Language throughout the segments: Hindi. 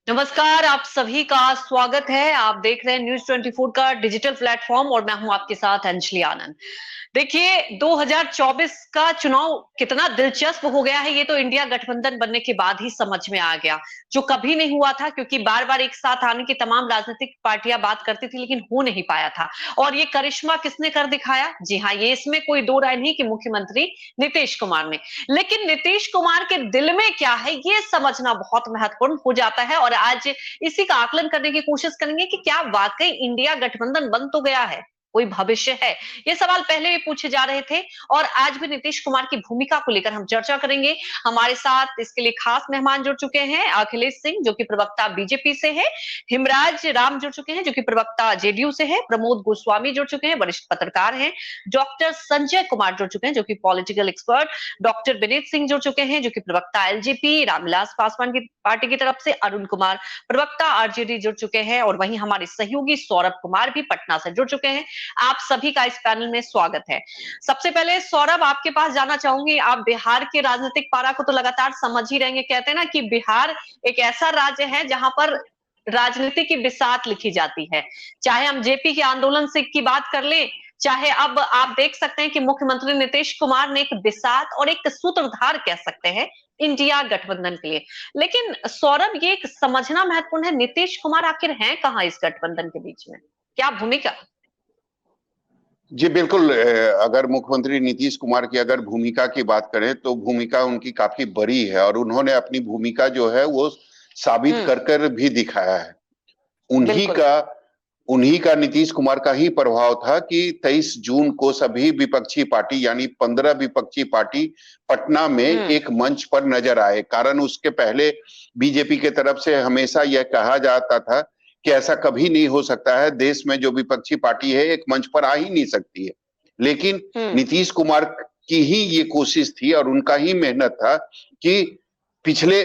नमस्कार, आप सभी का स्वागत है। आप देख रहे हैं न्यूज़ 24 का डिजिटल प्लेटफॉर्म और मैं हूं आपके साथ अंजलि आनंद। देखिए, 2024 का चुनाव कितना दिलचस्प हो गया है, ये तो इंडिया गठबंधन बनने के बाद ही समझ में आ गया, जो कभी नहीं हुआ था क्योंकि बार-बार एक साथ आने की तमाम राजनीतिक पार्टियां बात करती थी, लेकिन हो नहीं पाया था। और ये करिश्मा किसने कर दिखाया? जी हाँ, ये इसमें कोई दो राय नहीं कि मुख्यमंत्री नीतीश कुमार ने। लेकिन नीतीश कुमार के दिल में क्या है, ये समझना बहुत महत्वपूर्ण हो जाता है और आज इसी का आकलन करने की कोशिश करेंगे कि क्या वाकई इंडिया गठबंधन बन तो गया है, कोई भविष्य है? ये सवाल पहले भी पूछे जा रहे थे और आज भी नीतीश कुमार की भूमिका को लेकर हम चर्चा करेंगे। हमारे साथ इसके लिए खास मेहमान जुड़ चुके हैं, अखिलेश सिंह जो कि प्रवक्ता बीजेपी से है, हिमराज राम जुड़ चुके हैं जो कि प्रवक्ता जेडीयू से है, प्रमोद गोस्वामी जुड़ चुके हैं, वरिष्ठ पत्रकार हैं, डॉक्टर संजय कुमार जुड़ चुके हैं जो कि political expert, doctor Vineet Singh जुड़ चुके हैं जो कि प्रवक्ता एलजेपी, रामविलास पासवान की पार्टी की तरफ से, अरुण कुमार प्रवक्ता आरजेडी जुड़ चुके हैं और वहीं हमारे सहयोगी सौरभ कुमार भी पटना से जुड़ चुके हैं। आप सभी का इस पैनल में स्वागत है। सबसे पहले सौरभ, आपके पास जाना चाहूंगी। आप बिहार के राजनीतिक पारा को तो लगातार समझ ही रहेंगे। कहते हैं ना कि बिहार एक ऐसा राज्य है जहां पर राजनीति की बिसात लिखी जाती है। चाहे हम जेपी के आंदोलन से की बात कर लें, चाहे अब आप देख सकते हैं कि मुख्यमंत्री नीतीश कुमार ने एक बिसात और एक सूत्रधार कह सकते हैं इंडिया गठबंधन के लिए। लेकिन सौरभ, ये एक समझना महत्वपूर्ण है, नीतीश कुमार आखिर हैं कहां इस गठबंधन के बीच में? क्या भूमिका? जी बिल्कुल। अगर मुख्यमंत्री नीतीश कुमार की अगर भूमिका की बात करें तो भूमिका उनकी काफी बड़ी है और उन्होंने अपनी भूमिका जो है वो साबित कर कर भी दिखाया है। उन्हीं बिल्कुल। का उन्हीं का नीतीश कुमार का ही प्रभाव था कि 23 जून को सभी विपक्षी पार्टी यानी 15 विपक्षी पार्टी पटना में एक मंच पर नजर आए। कारण उसके पहले बीजेपी के तरफ से हमेशा यह कहा जाता था कि ऐसा कभी नहीं हो सकता है, देश में जो विपक्षी पार्टी है एक मंच पर आ ही नहीं सकती है। लेकिन नीतीश कुमार की ही ये कोशिश थी और उनका ही मेहनत था कि पिछले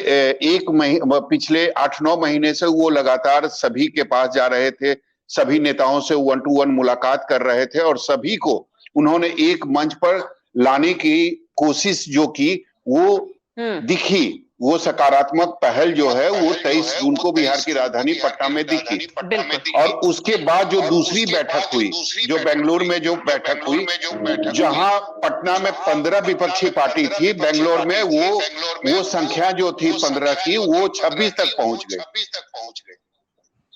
8-9 महीने से वो लगातार सभी के पास जा रहे थे, सभी नेताओं से 1-to-1 मुलाकात कर रहे थे और सभी को उन्होंने एक मंच पर लाने की कोशिश जो की वो दिखी। वो सकारात्मक पहल जो है वो 23 जून को बिहार की राजधानी पटना में दिखी। और उसके बाद जो दूसरी बैठक हुई, जो बेंगलुरु में जो बैठक हुई, जहां पटना में 15 विपक्षी पार्टी थी, बेंगलुरु में वो संख्या जो थी 15 की वो 26 तक पहुंच गई।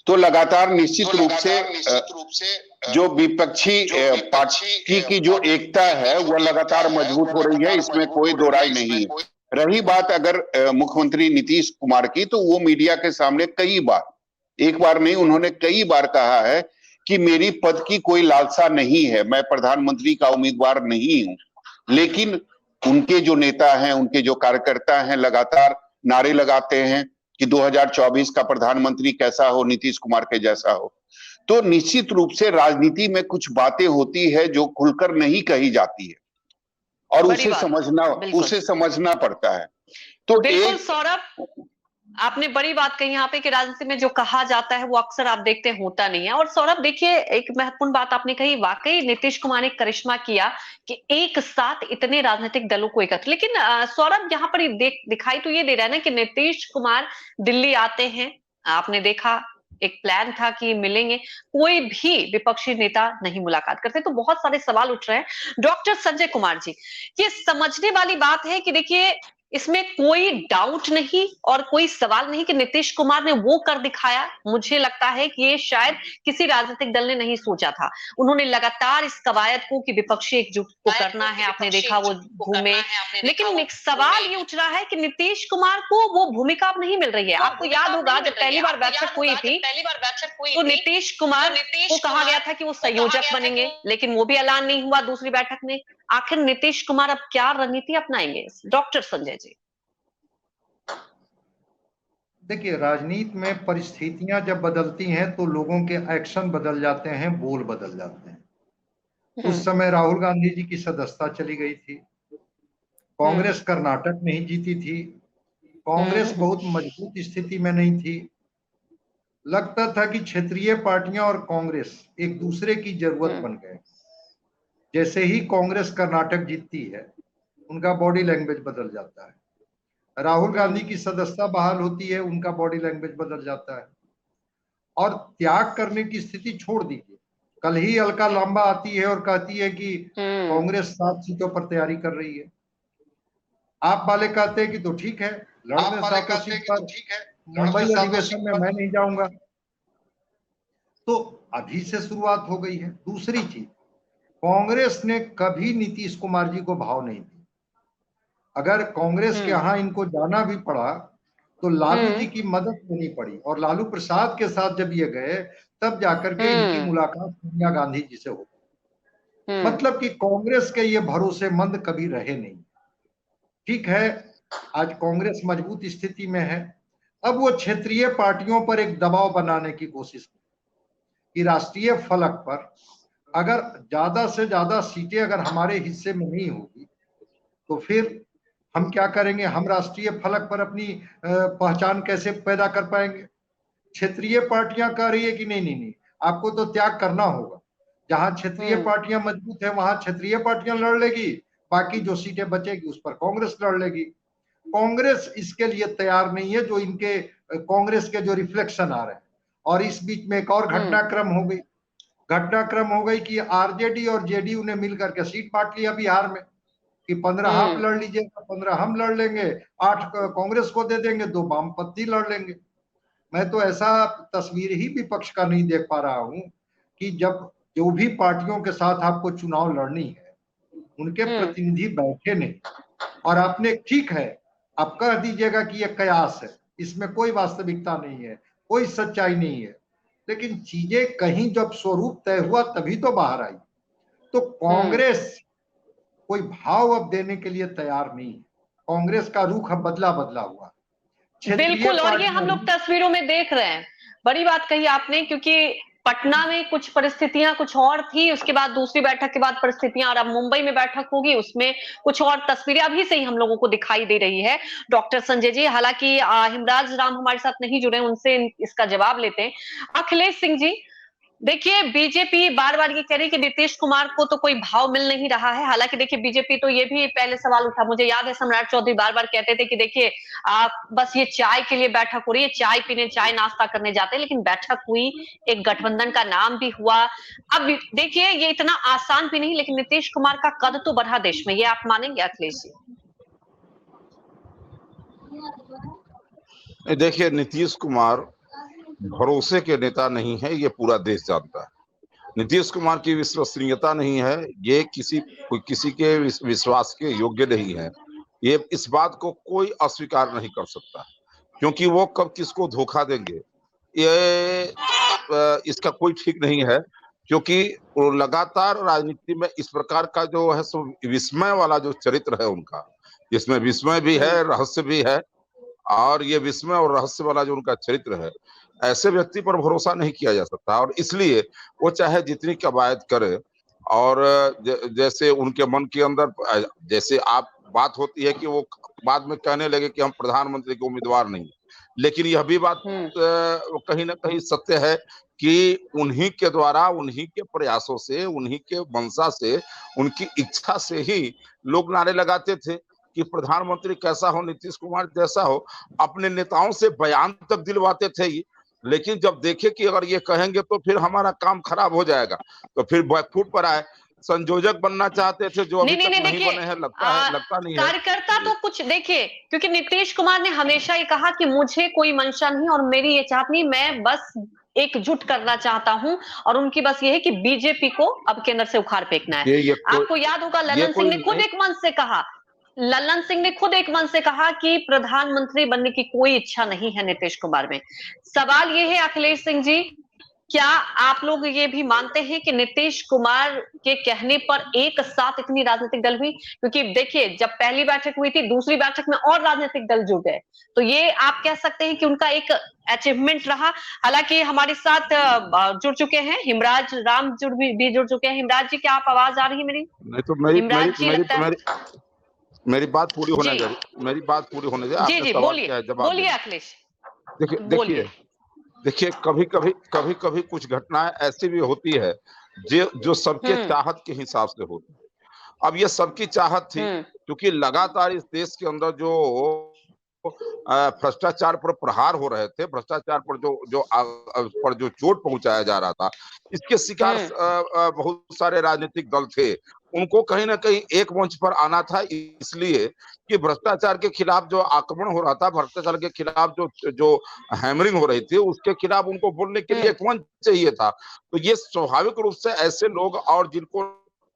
तो लगातार निश्चित रूप से जो विपक्षी पार्टी की जो एकता है वह लगातार मजबूत हो रही है, इसमें कोई दो राय नहीं है। रही बात अगर मुख्यमंत्री नीतीश कुमार की, तो वो मीडिया के सामने कई बार, एक बार नहीं उन्होंने कई बार कहा है कि मेरी पद की कोई लालसा नहीं है, मैं प्रधानमंत्री का उम्मीदवार नहीं हूं। लेकिन उनके जो नेता हैं, उनके जो कार्यकर्ता हैं, लगातार नारे लगाते हैं कि 2024 का प्रधानमंत्री कैसा हो, नीतीश कुमार के जैसा हो। तो निश्चित रूप से राजनीति में कुछ बातें होती है जो खुलकर नहीं कही जाती है और उसे समझना पड़ता है। तो बिल्कुल सौरभ, आपने बड़ी बात कही यहाँ पे कि राजनीति में जो कहा जाता है वो अक्सर आप देखते हैं होता नहीं है। और सौरभ देखिए, एक महत्वपूर्ण बात आपने कही, वाकई नीतीश कुमार ने करिश्मा किया कि एक साथ इतने राजनीतिक दलों को एकत्र। लेकिन सौरभ, यहाँ पर दिखाई तो ये दे रहा है ना कि नीतीश कुमार दिल्ली आते हैं, आपने देखा एक प्लान था कि मिलेंगे, कोई भी विपक्षी नेता नहीं मुलाकात करते, तो बहुत सारे सवाल उठ रहे हैं। डॉक्टर संजय कुमार जी, ये समझने वाली बात है कि देखिए इसमें कोई डाउट नहीं और कोई सवाल नहीं कि नीतीश कुमार ने वो कर दिखाया। मुझे लगता है कि ये शायद किसी राजनीतिक दल ने नहीं सोचा था। उन्होंने लगातार इस कवायद को कि विपक्षी एकजुट को करना है, आपने देखा वो घूमे। लेकिन एक सवाल ये उठ रहा है कि नीतीश कुमार को वो भूमिका अब नहीं मिल रही है। आपको याद होगा जब पहली बार बैठक हुई थी तो नीतीश कुमार को कहा गया था कि वो संयोजक बनेंगे, लेकिन वो भी ऐलान नहीं हुआ दूसरी बैठक में। आखिर नीतीश कुमार अब क्या रणनीति अपनाएंगे? डॉक्टर संजय जी। देखिए, राजनीति में परिस्थितियां जब बदलती हैं तो लोगों के एक्शन बदल जाते हैं, बोल बदल जाते हैं। उस समय राहुल गांधी जी की सदस्यता चली गई थी, कांग्रेस कर्नाटक में ही जीती थी, कांग्रेस बहुत मजबूत स्थिति में नहीं थी। लगता था कि क्षेत्रीय पार्टियां और कांग्रेस एक दूसरे की जरूरत बन गए। जैसे ही कांग्रेस कर्नाटक जीतती है, उनका बॉडी लैंग्वेज बदल जाता है। राहुल गांधी की सदस्यता बहाल होती है, उनका बॉडी लैंग्वेज बदल जाता है। और त्याग करने की स्थिति छोड़ दीजिए, कल ही अलका लांबा आती है और कहती है कि कांग्रेस 7 सीटों पर तैयारी कर रही है। आप वाले कहते हैं कि तो ठीक है, लड़ दें 7 सीट पर, मुंबई अधिवेशन में मैं नहीं जाऊंगा। तो अभी से शुरुआत हो गई है। दूसरी चीज, कांग्रेस ने कभी नीतीश कुमार जी को भाव नहीं दी। अगर कांग्रेस के यहाँ इनको जाना भी पड़ा तो लालू जी की मदद लेनी पड़ी, और लालू प्रसाद के साथ जब ये गए तब जाकर के इनकी मुलाकात सोनिया गांधी जी से हो। मतलब कि कांग्रेस के ये भरोसेमंद कभी रहे नहीं। ठीक है, आज कांग्रेस मजबूत स्थिति में है। अब वो क्षेत्रीय पार्टियों पर एक दबाव बनाने की कोशिश की कि राष्ट्रीय फलक पर अगर ज्यादा से ज्यादा सीटें अगर हमारे हिस्से में नहीं होगी तो फिर हम क्या करेंगे, हम राष्ट्रीय फलक पर अपनी पहचान कैसे पैदा कर पाएंगे। क्षेत्रीय पार्टियां कह रही है कि नहीं नहीं नहीं, आपको तो त्याग करना होगा। जहां क्षेत्रीय पार्टियां मजबूत है वहां क्षेत्रीय पार्टियां लड़ लेगी, बाकी जो सीटें बचेगी उस पर कांग्रेस लड़ लेगी। कांग्रेस इसके लिए तैयार नहीं है, जो इनके कांग्रेस के जो रिफ्लेक्शन आ रहे हैं। और इस बीच में एक और घटनाक्रम हो गई कि आरजेडी और जेडीयू ने मिलकर के सीट बांट लिया बिहार में कि 15 आप लड़ लीजिए, 15 हम लड़ लेंगे, 8 कांग्रेस को दे देंगे, 2 वामपंथी लड़ लेंगे। मैं तो ऐसा तस्वीर ही विपक्ष का नहीं देख पा रहा हूं कि जब जो भी पार्टियों के साथ आपको चुनाव लड़नी है उनके प्रतिनिधि बैठे नहीं, और आपने ठीक है आप कह दीजिएगा कि यह कयास है, इसमें कोई वास्तविकता नहीं है, कोई सच्चाई नहीं है, लेकिन चीजें कहीं जब स्वरूप तय हुआ तभी तो बाहर आई। तो कांग्रेस कोई भाव अब देने के लिए तैयार नहीं है। कांग्रेस का रुख अब बदला हुआ। बिल्कुल, और ये हम लोग तस्वीरों में देख रहे हैं। बड़ी बात कही आपने, क्योंकि पटना में कुछ परिस्थितियां कुछ और थी, उसके बाद दूसरी बैठक के बाद परिस्थितियां, और अब मुंबई में बैठक होगी उसमें कुछ और तस्वीरें अभी से ही हम लोगों को दिखाई दे रही है। डॉक्टर संजय जी, हालांकि हिमराज राम हमारे साथ नहीं जुड़े, उनसे इसका जवाब लेते हैं। अखिलेश सिंह जी, देखिए बीजेपी बार बार ये कह रही कि नीतीश कुमार को तो कोई भाव मिल नहीं रहा है। हालांकि देखिए बीजेपी तो ये भी पहले सवाल उठा, मुझे याद है सम्राट चौधरी बार बार कहते थे कि देखिए आप बस ये चाय के लिए बैठक हो रही है, चाय पीने चाय नाश्ता करने जाते हैं, लेकिन बैठक हुई, एक गठबंधन का नाम भी हुआ। अब देखिए ये इतना आसान भी नहीं, लेकिन नीतीश कुमार का कद तो बढ़ा देश में, ये आप मानेंगे अखिलेश जी? देखिए, नीतीश कुमार भरोसे के नेता नहीं है, ये पूरा देश जानता है। नीतीश कुमार की विश्वसनीयता नहीं है, ये किसी के विश्वास के योग्य नहीं है। ये इस बात को कोई अस्वीकार नहीं कर सकता, क्योंकि वो कब किसको धोखा देंगे ये इसका कोई ठीक नहीं है। क्योंकि लगातार राजनीति में इस प्रकार का जो है सो विस्मय वाला जो चरित्र है उनका, जिसमें विस्मय भी है, रहस्य भी है, और ये विस्मय और रहस्य वाला जो उनका चरित्र है, ऐसे व्यक्ति पर भरोसा नहीं किया जा सकता। और इसलिए वो चाहे जितनी कवायद करे, और जैसे उनके मन के अंदर जैसे आप बात होती है कि वो बाद में कहने लगे कि हम प्रधानमंत्री के उम्मीदवार नहीं, लेकिन यह भी बात कहीं ना कहीं सत्य है कि उन्हीं के द्वारा, उन्हीं के प्रयासों से, उन्हीं के मंशा से, उनकी इच्छा से ही लोग नारे लगाते थे कि प्रधानमंत्री कैसा हो, नीतीश कुमार जैसा हो। अपने नेताओं से बयान तक दिलवाते थे ये, लेकिन जब देखे कि अगर ये कहेंगे तो फिर हमारा काम खराब हो जाएगा, तो फिर बैकफुट पर आए। संयोजक बनना चाहते थे, जो अभी तक नहीं बने हैं, लगता नहीं है। कार्यकर्ता तो कुछ देखिए, क्योंकि नीतीश कुमार ने हमेशा ये कहा कि मुझे कोई मंशा नहीं और मेरी ये चाहत नहीं, मैं बस एकजुट करना चाहता हूं, और उनकी बस ये है कि बीजेपी को अब केंद्र से उखाड़ फेंकना है। आपको याद होगा ललन सिंह ने खुद एक मंच से कहा, ललन सिंह ने खुद एक मंच से कहा कि प्रधानमंत्री बनने की कोई इच्छा नहीं है नीतीश कुमार में। सवाल ये है अखिलेश सिंह जी, क्या आप लोग ये भी मानते हैं कि नीतीश कुमार के कहने पर एक साथ इतनी राजनीतिक दल हुई? क्योंकि देखिए जब पहली बैठक हुई थी, दूसरी बैठक में और राजनीतिक दल जुड़ गए, तो ये आप कह सकते हैं कि उनका एक अचीवमेंट रहा। हालांकि हमारे साथ जुड़ चुके हैं हिमराज राम भी जुड़ चुके हैं। हिमराज जी, क्या आप आवाज आ रही है मेरी? नहीं तो मेरी बात पूरी होने दे, मेरी बात पूरी होने दे। जी जी, बोलिए अखिलेश। देखिए कभी कभी कुछ घटनाएं ऐसी भी होती है जो सबके चाहत के हिसाब से होती है। अब ये सबकी चाहत थी, क्योंकि लगातार इस देश के अंदर जो भ्रष्टाचार पर प्रहार हो रहे थे, भ्रष्टाचार पर जो चोट पहुंचाया जा रहा था, इसके शिकार बहुत सारे राजनीतिक दल थे। उनको कहीं ना कहीं एक मंच पर आना था, इसलिए कि भ्रष्टाचार के खिलाफ जो आक्रमण हो रहा था, भ्रष्टाचार के खिलाफ जो हैमरिंग हो रही थी, उसके खिलाफ उनको बोलने के लिए एक मंच चाहिए था। तो ये स्वाभाविक रूप से ऐसे लोग, और जिनको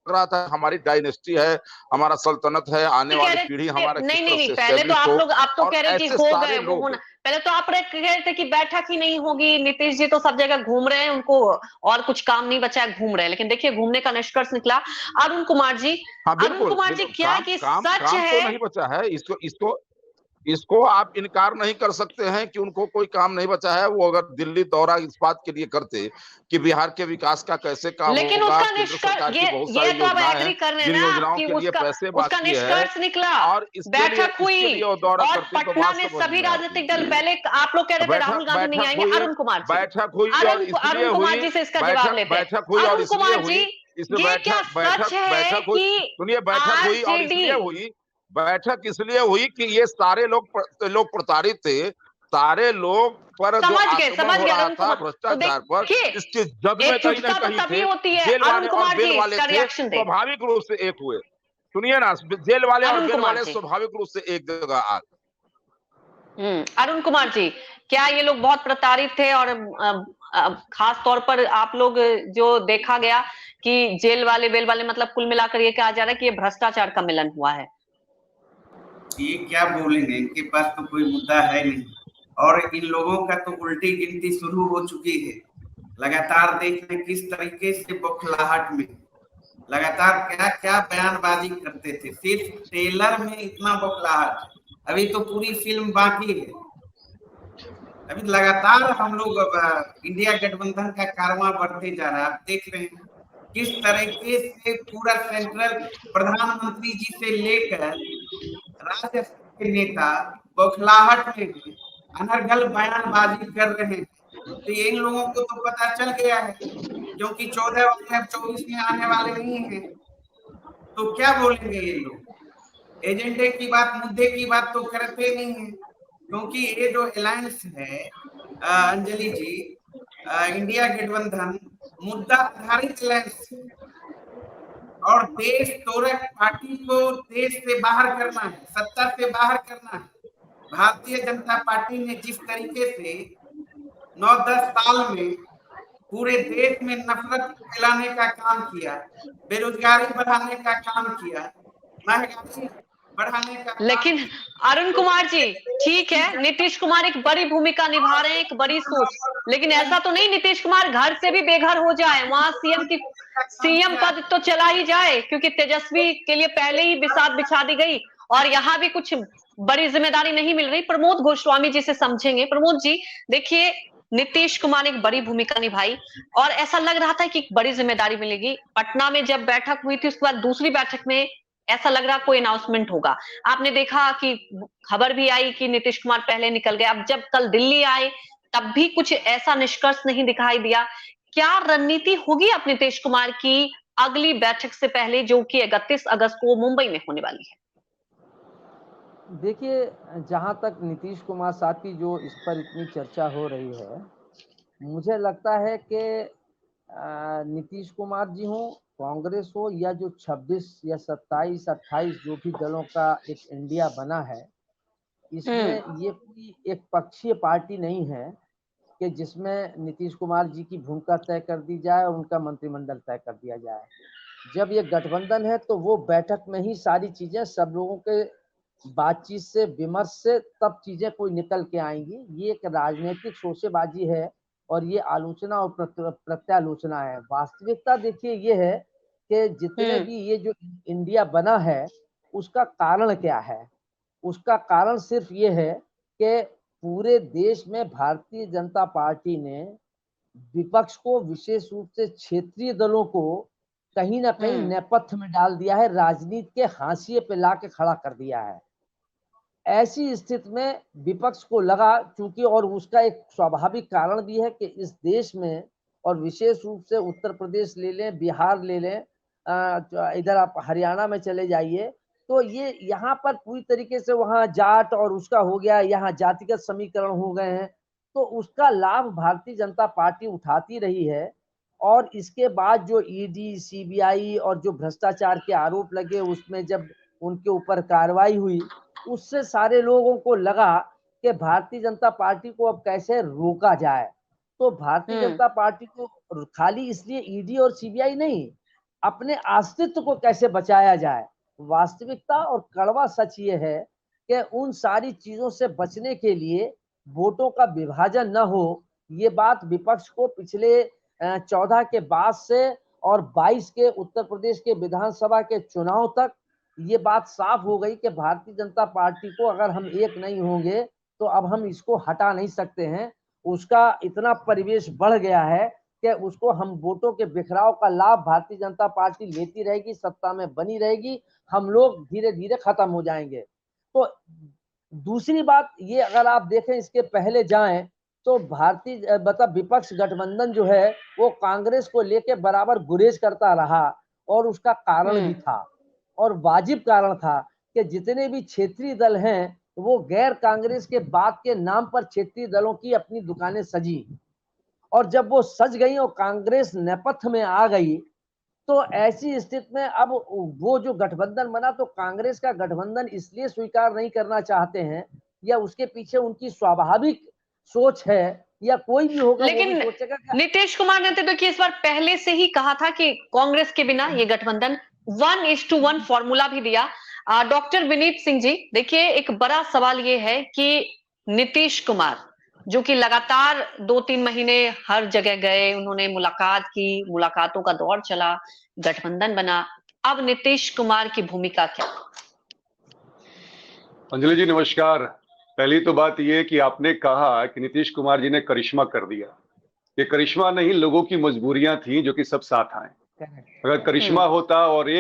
रहा था हमारी डायनेस्टी है, हमारा सल्तनत है, आने वाली पीढ़ी हमारा नहीं किस नहीं तरह नहीं, से पहले तो आप तो और कह रहे कि ऐसे हो सारे गए वो लोग, होना। पहले तो आप कह रहे थे कि बैठक ही नहीं होगी, नीतीश जी तो सब जगह घूम रहे हैं, उनको और कुछ काम नहीं बचा है, घूम रहे हैं। लेकिन देखिए घूमने का निष्कर्ष निकला। अरुण कुमार जी, हाँ अरुण बिल्कुल कुमार जी, बिल्कुल, क्या कि सच काम तो है? नहीं बचा है। इसको आप इनकार नहीं कर सकते हैं कि उनको कोई काम नहीं बचा है। वो अगर दिल्ली दौरा इस बात के लिए करते कि बिहार के विकास का कैसे काम लेकिन होगा, उसका केंद्र सरकार निष्कर्ष की बहुत ये सारी तो आप योजनाएं एग्री हैं, कर रहे हैं जिन ना योजनाओं कि के लिए पैसे उसका बाकी है, निष्कर्ष निकला, और बैठक हुई, इसके लिए वो दौरा और करते तो पटना बात में समझ सभी में आती। राजनीतिक दल, पहले आप लोग कह रहे थे राहुल गांधी नहीं आएंगे। अरुण कुमार जी, बैठक हुई और इसलिए अरुण कुमार हुई, जी से इसका जवाब लेते हैं। बैठक हुई और अरुण इसलिए कुमार जी, हुई, इस ये क्या सच है बैठक हुई, कि सुनिए, बैठक हुई और आरजेडी? इसलिए हुई, बैठक इसलिए हुई कि ये सारे लोग प्रताड़ित थे, सारे लोग पर जो आक्रमण समझ हो गए रहा अरुण था कुमार। तो भ्रष्टाचार पर, देखिए इसके जद में कहीं ना एकजुटता तो कहीं तभी थे होती है। जेल अरुण वाले और कुमार बेल जी वाले इसका थे, रिएक्शन दे। स्वाभाविक रूप से एक हुए। सुनिए ना, जेल वाले और अरुण बेल कुमार वाले जी, स्वाभाविक रूप से एक जगह आ गए। अरुण कुमार जी, क्या ये लोग बहुत प्रताड़ित थे? और खास तौर पर आप लोग जो देखा गया कि जेल वाले बेल वाले, मतलब कुल मिलाकर ये कहा जा रहा है कि ये भ्रष्टाचार का मिलन हुआ है। ये क्या बोलेंगे, इनके पास तो कोई मुद्दा है नहीं, और इन लोगों का तो उल्टी गिनती शुरू हो चुकी है। लगातार देख रहे किस तरीके से बौखलाहट में लगातार क्या क्या बयानबाजी करते थे। सिर्फ ट्रेलर में इतना बौखलाहट, अभी तो पूरी फिल्म बाकी है। अभी लगातार हम लोग इंडिया गठबंधन का कारवां बढ़ते जा रहा है। आप देख रहे हैं किस तरीके से पूरा सेंट्रल प्रधानमंत्री जी से लेकर राज्य के नेता बौखलाहट में अनर्गल बयानबाजी कर रहे हैं। तो इन लोगों को तो पता चल गया है, क्योंकि 14 वाले अब 24 में आने वाले नहीं है, तो क्या बोलेंगे ये लोग? एजेंडे की बात, मुद्दे की बात तो करते नहीं है, क्योंकि ये जो अलायंस है अंजलि जी, इंडिया गठबंधन मुद्दा आधारित अलायंस है, और देश तोड़क पार्टी को देश से बाहर करना है, सत्ता से बाहर करना है। भारतीय जनता पार्टी ने जिस तरीके से 9-10 साल में पूरे देश में नफरत फैलाने का काम किया, बेरोजगारी बढ़ाने का काम किया, महंगाई बढ़ाने का लेकिन अरुण कुमार जी, ठीक है, नीतीश कुमार एक बड़ी भूमिका निभा रहे हैं, एक बड़ी सोच, लेकिन ऐसा तो नहीं नीतीश कुमार घर से भी बेघर हो जाए, वहां सीएम पद तो चला ही जाए, क्योंकि तेजस्वी के लिए पहले ही बिसात बिछा दी गई और यहाँ भी कुछ बड़ी जिम्मेदारी नहीं मिल रही। प्रमोद गोस्वामी जी से समझेंगे। प्रमोद जी, देखिए नीतीश कुमार ने एक बड़ी भूमिका निभाई और ऐसा लग रहा था कि एक बड़ी जिम्मेदारी मिलेगी। पटना में जब बैठक हुई थी, उसके बाद दूसरी बैठक में ऐसा लग रहा कोई अनाउंसमेंट होगा। आपने देखा कि खबर भी आई कि नीतीश कुमार पहले निकल गए। अब जब कल दिल्ली आए तब भी कुछ ऐसा निष्कर्ष नहीं दिखाई दिया। क्या रणनीति होगी अब नीतीश कुमार की अगली बैठक से पहले, जो कि 31 अगस्त को मुंबई में होने वाली है? देखिए, जहां तक नीतीश कुमार साहब की जो इस पर इतनी चर्चा हो रही है, मुझे लगता है कि नीतीश कुमार जी हो, कांग्रेस हो, या जो 26 या 27, 28 जो भी दलों का एक इंडिया बना है, इसमें ये कोई एक पक्षीय पार्टी नहीं है कि जिसमें नीतीश कुमार जी की भूमिका तय कर दी जाए और उनका मंत्रिमंडल तय कर दिया जाए। जब ये गठबंधन है तो वो बैठक में ही सारी चीजें, सब लोगों के बातचीत से, विमर्श से तब चीजें कोई निकल के आएंगी। ये एक राजनीतिक शोशेबाजी है और ये आलोचना और प्रत्यालोचना है। वास्तविकता देखिए ये है कि जितने भी ये जो इंडिया बना है उसका कारण क्या है? उसका कारण सिर्फ ये है कि पूरे देश में भारतीय जनता पार्टी ने विपक्ष को, विशेष रूप से क्षेत्रीय दलों को कहीं ना कहीं नेपथ्य में डाल दिया है, राजनीति के हाशिए पे ला के खड़ा कर दिया है। ऐसी स्थिति में विपक्ष को लगा, क्योंकि और उसका एक स्वाभाविक कारण भी है कि इस देश में, और विशेष रूप से उत्तर प्रदेश ले लें, बिहार ले लें, इधर आप हरियाणा में चले जाइए, तो ये यहाँ पर पूरी तरीके से वहाँ जाट और उसका हो गया, यहाँ जातिगत समीकरण हो गए हैं, तो उसका लाभ भारतीय जनता पार्टी उठाती रही है। और इसके बाद जो ईडी, सीबीआई और जो भ्रष्टाचार के आरोप लगे, उसमें जब उनके ऊपर कार्रवाई हुई, उससे सारे लोगों को लगा कि भारतीय जनता पार्टी को अब कैसे रोका जाए। तो भारतीय जनता पार्टी को खाली इसलिए ईडी और सीबीआई नहीं, अपने अस्तित्व को कैसे बचाया जाए। वास्तविकता और कड़वा सच ये है कि उन सारी चीजों से बचने के लिए वोटों का विभाजन न हो, ये बात विपक्ष को पिछले 14 के बाद से और 22 के उत्तर प्रदेश के विधानसभा के चुनाव तक ये बात साफ हो गई कि भारतीय जनता पार्टी को अगर हम एक नहीं होंगे तो अब हम इसको हटा नहीं सकते हैं। उसका इतना परिवेश बढ़ गया है कि उसको हम वोटों के बिखराव का लाभ भारतीय जनता पार्टी लेती रहेगी, सत्ता में बनी रहेगी, हम लोग धीरे धीरे खत्म हो जाएंगे। तो दूसरी बात ये, अगर आप देखें इसके पहले जाएं तो भारतीय मतलब विपक्ष गठबंधन जो है वो कांग्रेस को लेके बराबर गुरेज करता रहा, और उसका कारण भी था और वाजिब कारण था कि जितने भी क्षेत्रीय दल हैं वो गैर कांग्रेस के बात के नाम पर क्षेत्रीय दलों की अपनी दुकानें सजी, और जब वो सज गई और कांग्रेस नेपथ्य में आ गई तो ऐसी स्थिति में अब वो जो गठबंधन बना, तो कांग्रेस का गठबंधन इसलिए स्वीकार नहीं करना चाहते हैं, या उसके पीछे उनकी स्वाभाविक सोच है, या कोई भी होगा लेकिन वो भी सोचेगा कि नीतीश कुमार ने तो देखिए इस बार पहले से ही कहा था कि कांग्रेस के बिना ये गठबंधन 1:1 फॉर्मूला भी दिया। डॉक्टर विनीत सिंह जी, देखिए एक बड़ा सवाल ये है कि नीतीश कुमार जो कि लगातार 2-3 महीने हर जगह गए, उन्होंने मुलाकात की, मुलाकातों का दौर चला, गठबंधन बना, अब नीतीश कुमार की भूमिका क्या? अंजलि जी नमस्कार। पहली तो बात ये कि आपने कहा कि नीतीश कुमार जी ने करिश्मा कर दिया। ये करिश्मा नहीं, लोगों की मजबूरियां थी जो कि सब साथ आए। अगर करिश्मा होता और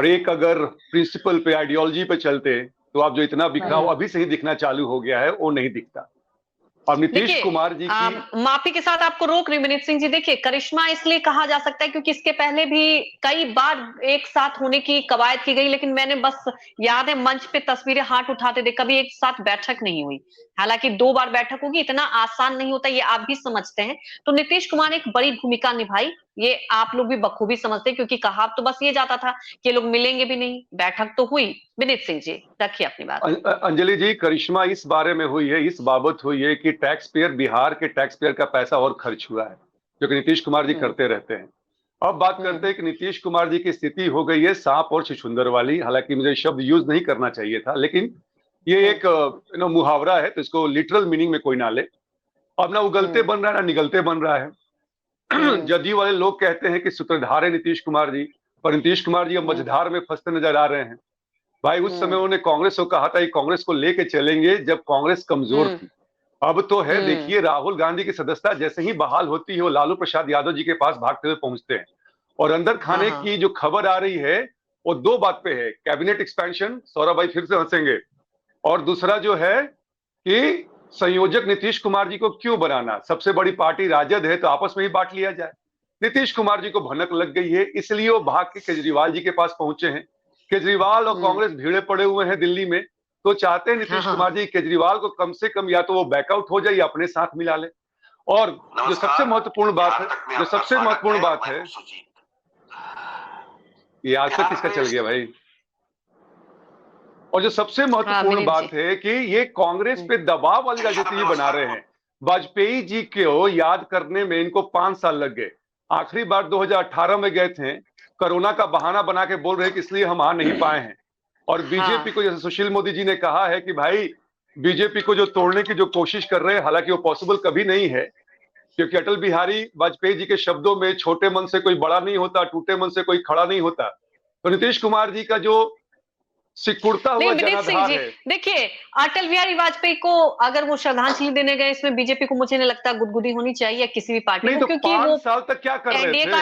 एक अगर प्रिंसिपल पे, आइडियोलॉजी पे चलते तो आप जो इतना बिखराव अभी से ही दिखना चालू हो गया है वो नहीं दिखता। अब नीतीश कुमार जी की माफी के साथ आपको रोक रही हूं विनीत सिंह जी। देखिए करिश्मा इसलिए कहा जा सकता है क्योंकि इसके पहले भी कई बार एक साथ होने की कवायद की गई, लेकिन मैंने बस याद है मंच पे तस्वीरें हाथ उठाते थे, कभी एक साथ बैठक नहीं हुई। हालांकि 2 बार बैठक होगी, इतना आसान नहीं होता, ये आप भी समझते हैं। तो नीतीश कुमार ने एक बड़ी भूमिका निभाई, ये आप लोग भी बखूबी समझते हैं, क्योंकि कहा तो बस ये जाता था कि लोग मिलेंगे भी नहीं, बैठक तो हुई। विनीत सिंह जी रखिए अपनी बात। अंजलि जी, करिश्मा इस बारे में हुई है, इस बाबत हुई है कि टैक्स पेयर, बिहार के टैक्स पेयर का पैसा और खर्च हुआ है, जो कि नीतीश कुमार जी करते रहते हैं। अब बात करते हैं कि नीतीश कुमार जी की स्थिति हो गई है सांप और छछूंदर वाली। हालांकि मुझे शब्द यूज नहीं करना चाहिए था, लेकिन ये एक मुहावरा है, तो इसको लिटरल मीनिंग में कोई ना ले। अब ना उगलते बन रहा है ना निगलते बन रहा है। जदयू वाले लोग कहते हैं कि सूत्रधार है नीतीश कुमार जी, पर नीतीश कुमार जी अब मझधार में फंसते नजर आ रहे हैं। भाई उस समय उन्होंने कांग्रेस को कहा था कि कांग्रेस को लेके चलेंगे जब कांग्रेस कमजोर थी। अब तो है, देखिए राहुल गांधी की सदस्यता जैसे ही बहाल होती है वो लालू प्रसाद यादव जी के पास भागते हुए पहुंचते हैं, और अंदर खाने की जो खबर आ रही है वो 2 बात पे है। कैबिनेट एक्सपेंशन, सौरभ भाई फिर से हंसेंगे, और दूसरा जो है कि संयोजक नीतीश कुमार जी को क्यों बनाना, सबसे बड़ी पार्टी राजद है तो आपस में ही बांट लिया जाए। नीतीश कुमार जी को भनक लग गई है, इसलिए वो भाग के केजरीवाल जी के पास पहुंचे हैं। केजरीवाल और कांग्रेस भीड़े पड़े हुए हैं दिल्ली में, तो चाहते हैं नीतीश कुमार जी केजरीवाल को कम से कम या तो वो बैकआउट हो जाए या अपने साथ मिला ले। और जो सबसे महत्वपूर्ण बात है, ये आज तक किसका चल गया भाई, और जो सबसे महत्वपूर्ण बात है कि ये कांग्रेस पे दबाव वाली राजनीति बना रहे हैं। वाजपेयी जी को याद करने में इनको 5 साल लग गए। आखिरी बार 2018 में गए थे, कोरोना का बहाना बना के बोल रहे कि इसलिए हम आ नहीं पाए हैं। और बीजेपी को, जैसे सुशील मोदी जी ने कहा है कि भाई बीजेपी को जो तोड़ने की जो कोशिश कर रहे हैं, हालांकि वो पॉसिबल कभी नहीं है, क्योंकि अटल बिहारी वाजपेयी जी के शब्दों में छोटे मन से कोई बड़ा नहीं होता, टूटे मन से कोई खड़ा नहीं होता। तो नीतीश कुमार जी का जो सिकुड़ता हुआ जनाधार है। देखिए अटल बिहारी वाजपेयी को अगर वो श्रद्धांजलि देने गए, इसमें बीजेपी को मुझे नहीं लगता गुदगुदी होनी चाहिए किसी भी पार्टी को, क्योंकि 5 साल तक क्या कर रहे थे? एनडीए का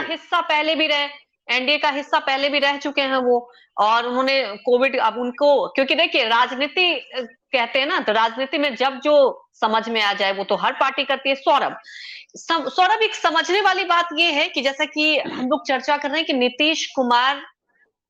हिस्सा पहले भी रह चुके हैं वो, और उन्होंने कोविड, अब उनको, क्योंकि देखिए राजनीति कहते हैं ना, तो राजनीति में जब जो समझ में आ जाए वो तो हर पार्टी करती है। सौरभ एक समझने वाली बात ये है कि जैसा कि हम लोग चर्चा कर रहे हैं कि नीतीश कुमार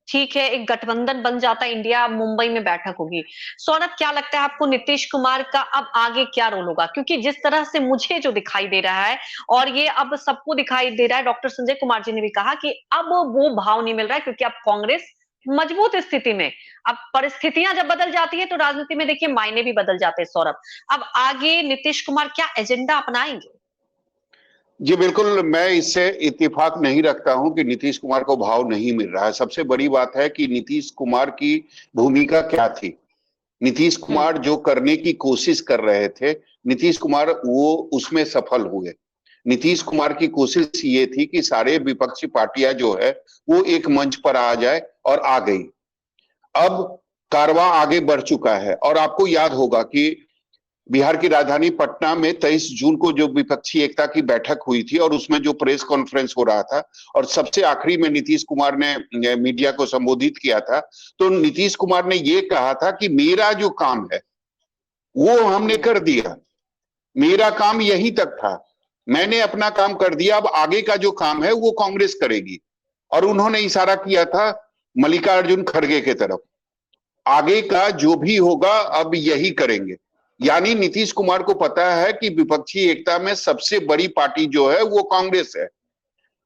ठीक है, एक गठबंधन बन जाता है, इंडिया मुंबई में बैठक होगी। सौरभ, क्या लगता है आपको नीतीश कुमार का अब आगे क्या रोल होगा? क्योंकि जिस तरह से मुझे जो दिखाई दे रहा है, और ये अब सबको दिखाई दे रहा है, डॉक्टर संजय कुमार जी ने भी कहा कि अब वो भाव नहीं मिल रहा है, क्योंकि अब कांग्रेस मजबूत स्थिति में। अब परिस्थितियां जब बदल जाती है तो राजनीति में देखिए मायने भी बदल जाते हैं। सौरभ, अब आगे नीतीश कुमार क्या एजेंडा अपनाएंगे? जी बिल्कुल, मैं इससे इत्तेफाक नहीं रखता हूं कि नीतीश कुमार को भाव नहीं मिल रहा है। सबसे बड़ी बात है कि नीतीश कुमार की भूमिका क्या थी। नीतीश कुमार जो करने की कोशिश कर रहे थे, नीतीश कुमार वो उसमें सफल हुए। नीतीश कुमार की कोशिश ये थी कि सारे विपक्षी पार्टियां जो है वो एक मंच पर आ जाए, और आ गई। अब कारवां आगे बढ़ चुका है, और आपको याद होगा कि बिहार की राजधानी पटना में 23 जून को जो विपक्षी एकता की बैठक हुई थी, और उसमें जो प्रेस कॉन्फ्रेंस हो रहा था, और सबसे आखिरी में नीतीश कुमार ने मीडिया को संबोधित किया था, तो नीतीश कुमार ने ये कहा था कि मेरा जो काम है वो हमने कर दिया, मेरा काम यहीं तक था, मैंने अपना काम कर दिया, अब आगे का जो काम है वो कांग्रेस करेगी। और उन्होंने इशारा किया था मल्लिकार्जुन खड़गे के तरफ, आगे का जो भी होगा अब यही करेंगे। यानी नीतीश कुमार को पता है कि विपक्षी एकता में सबसे बड़ी पार्टी जो है वो कांग्रेस है,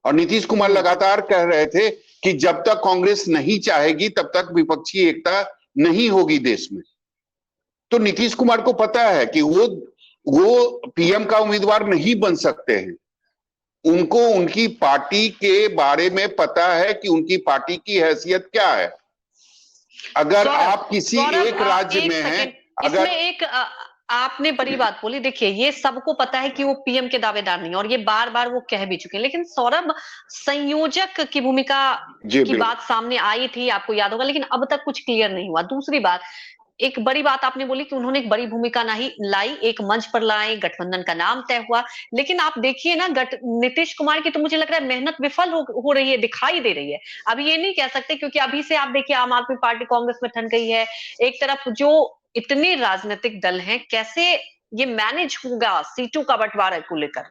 और नीतीश कुमार लगातार कह रहे थे कि जब तक कांग्रेस नहीं चाहेगी तब तक विपक्षी एकता नहीं होगी देश में। तो नीतीश कुमार को पता है कि वो पीएम का उम्मीदवार नहीं बन सकते हैं। उनको उनकी पार्टी के बारे में पता है कि उनकी पार्टी की हैसियत क्या है। अगर आप किसी एक राज्य में हैं, अगर इसमें एक आपने बड़ी बात बोली। देखिए, ये सबको पता है कि वो पीएम के दावेदार नहीं है, और ये बार बार वो कह भी चुके हैं। लेकिन सौरभ, संयोजक की भूमिका की बात सामने आई थी, आपको याद होगा, लेकिन अब तक कुछ क्लियर नहीं हुआ। दूसरी बात, एक बड़ी बात आपने बोली कि उन्होंने एक बड़ी भूमिका नहीं लाई, एक मंच पर लाए, गठबंधन का नाम तय हुआ। लेकिन आप देखिए ना, नीतीश कुमार की तो मुझे लग रहा है मेहनत विफल हो रही है, दिखाई दे रही है। अभी ये नहीं कह सकते, क्योंकि अभी से आप देखिए आम आदमी पार्टी कांग्रेस में ठन गई है। एक तरफ जो इतने राजनीतिक दल हैं, कैसे ये मैनेज होगा सीटों का बंटवारा को लेकर?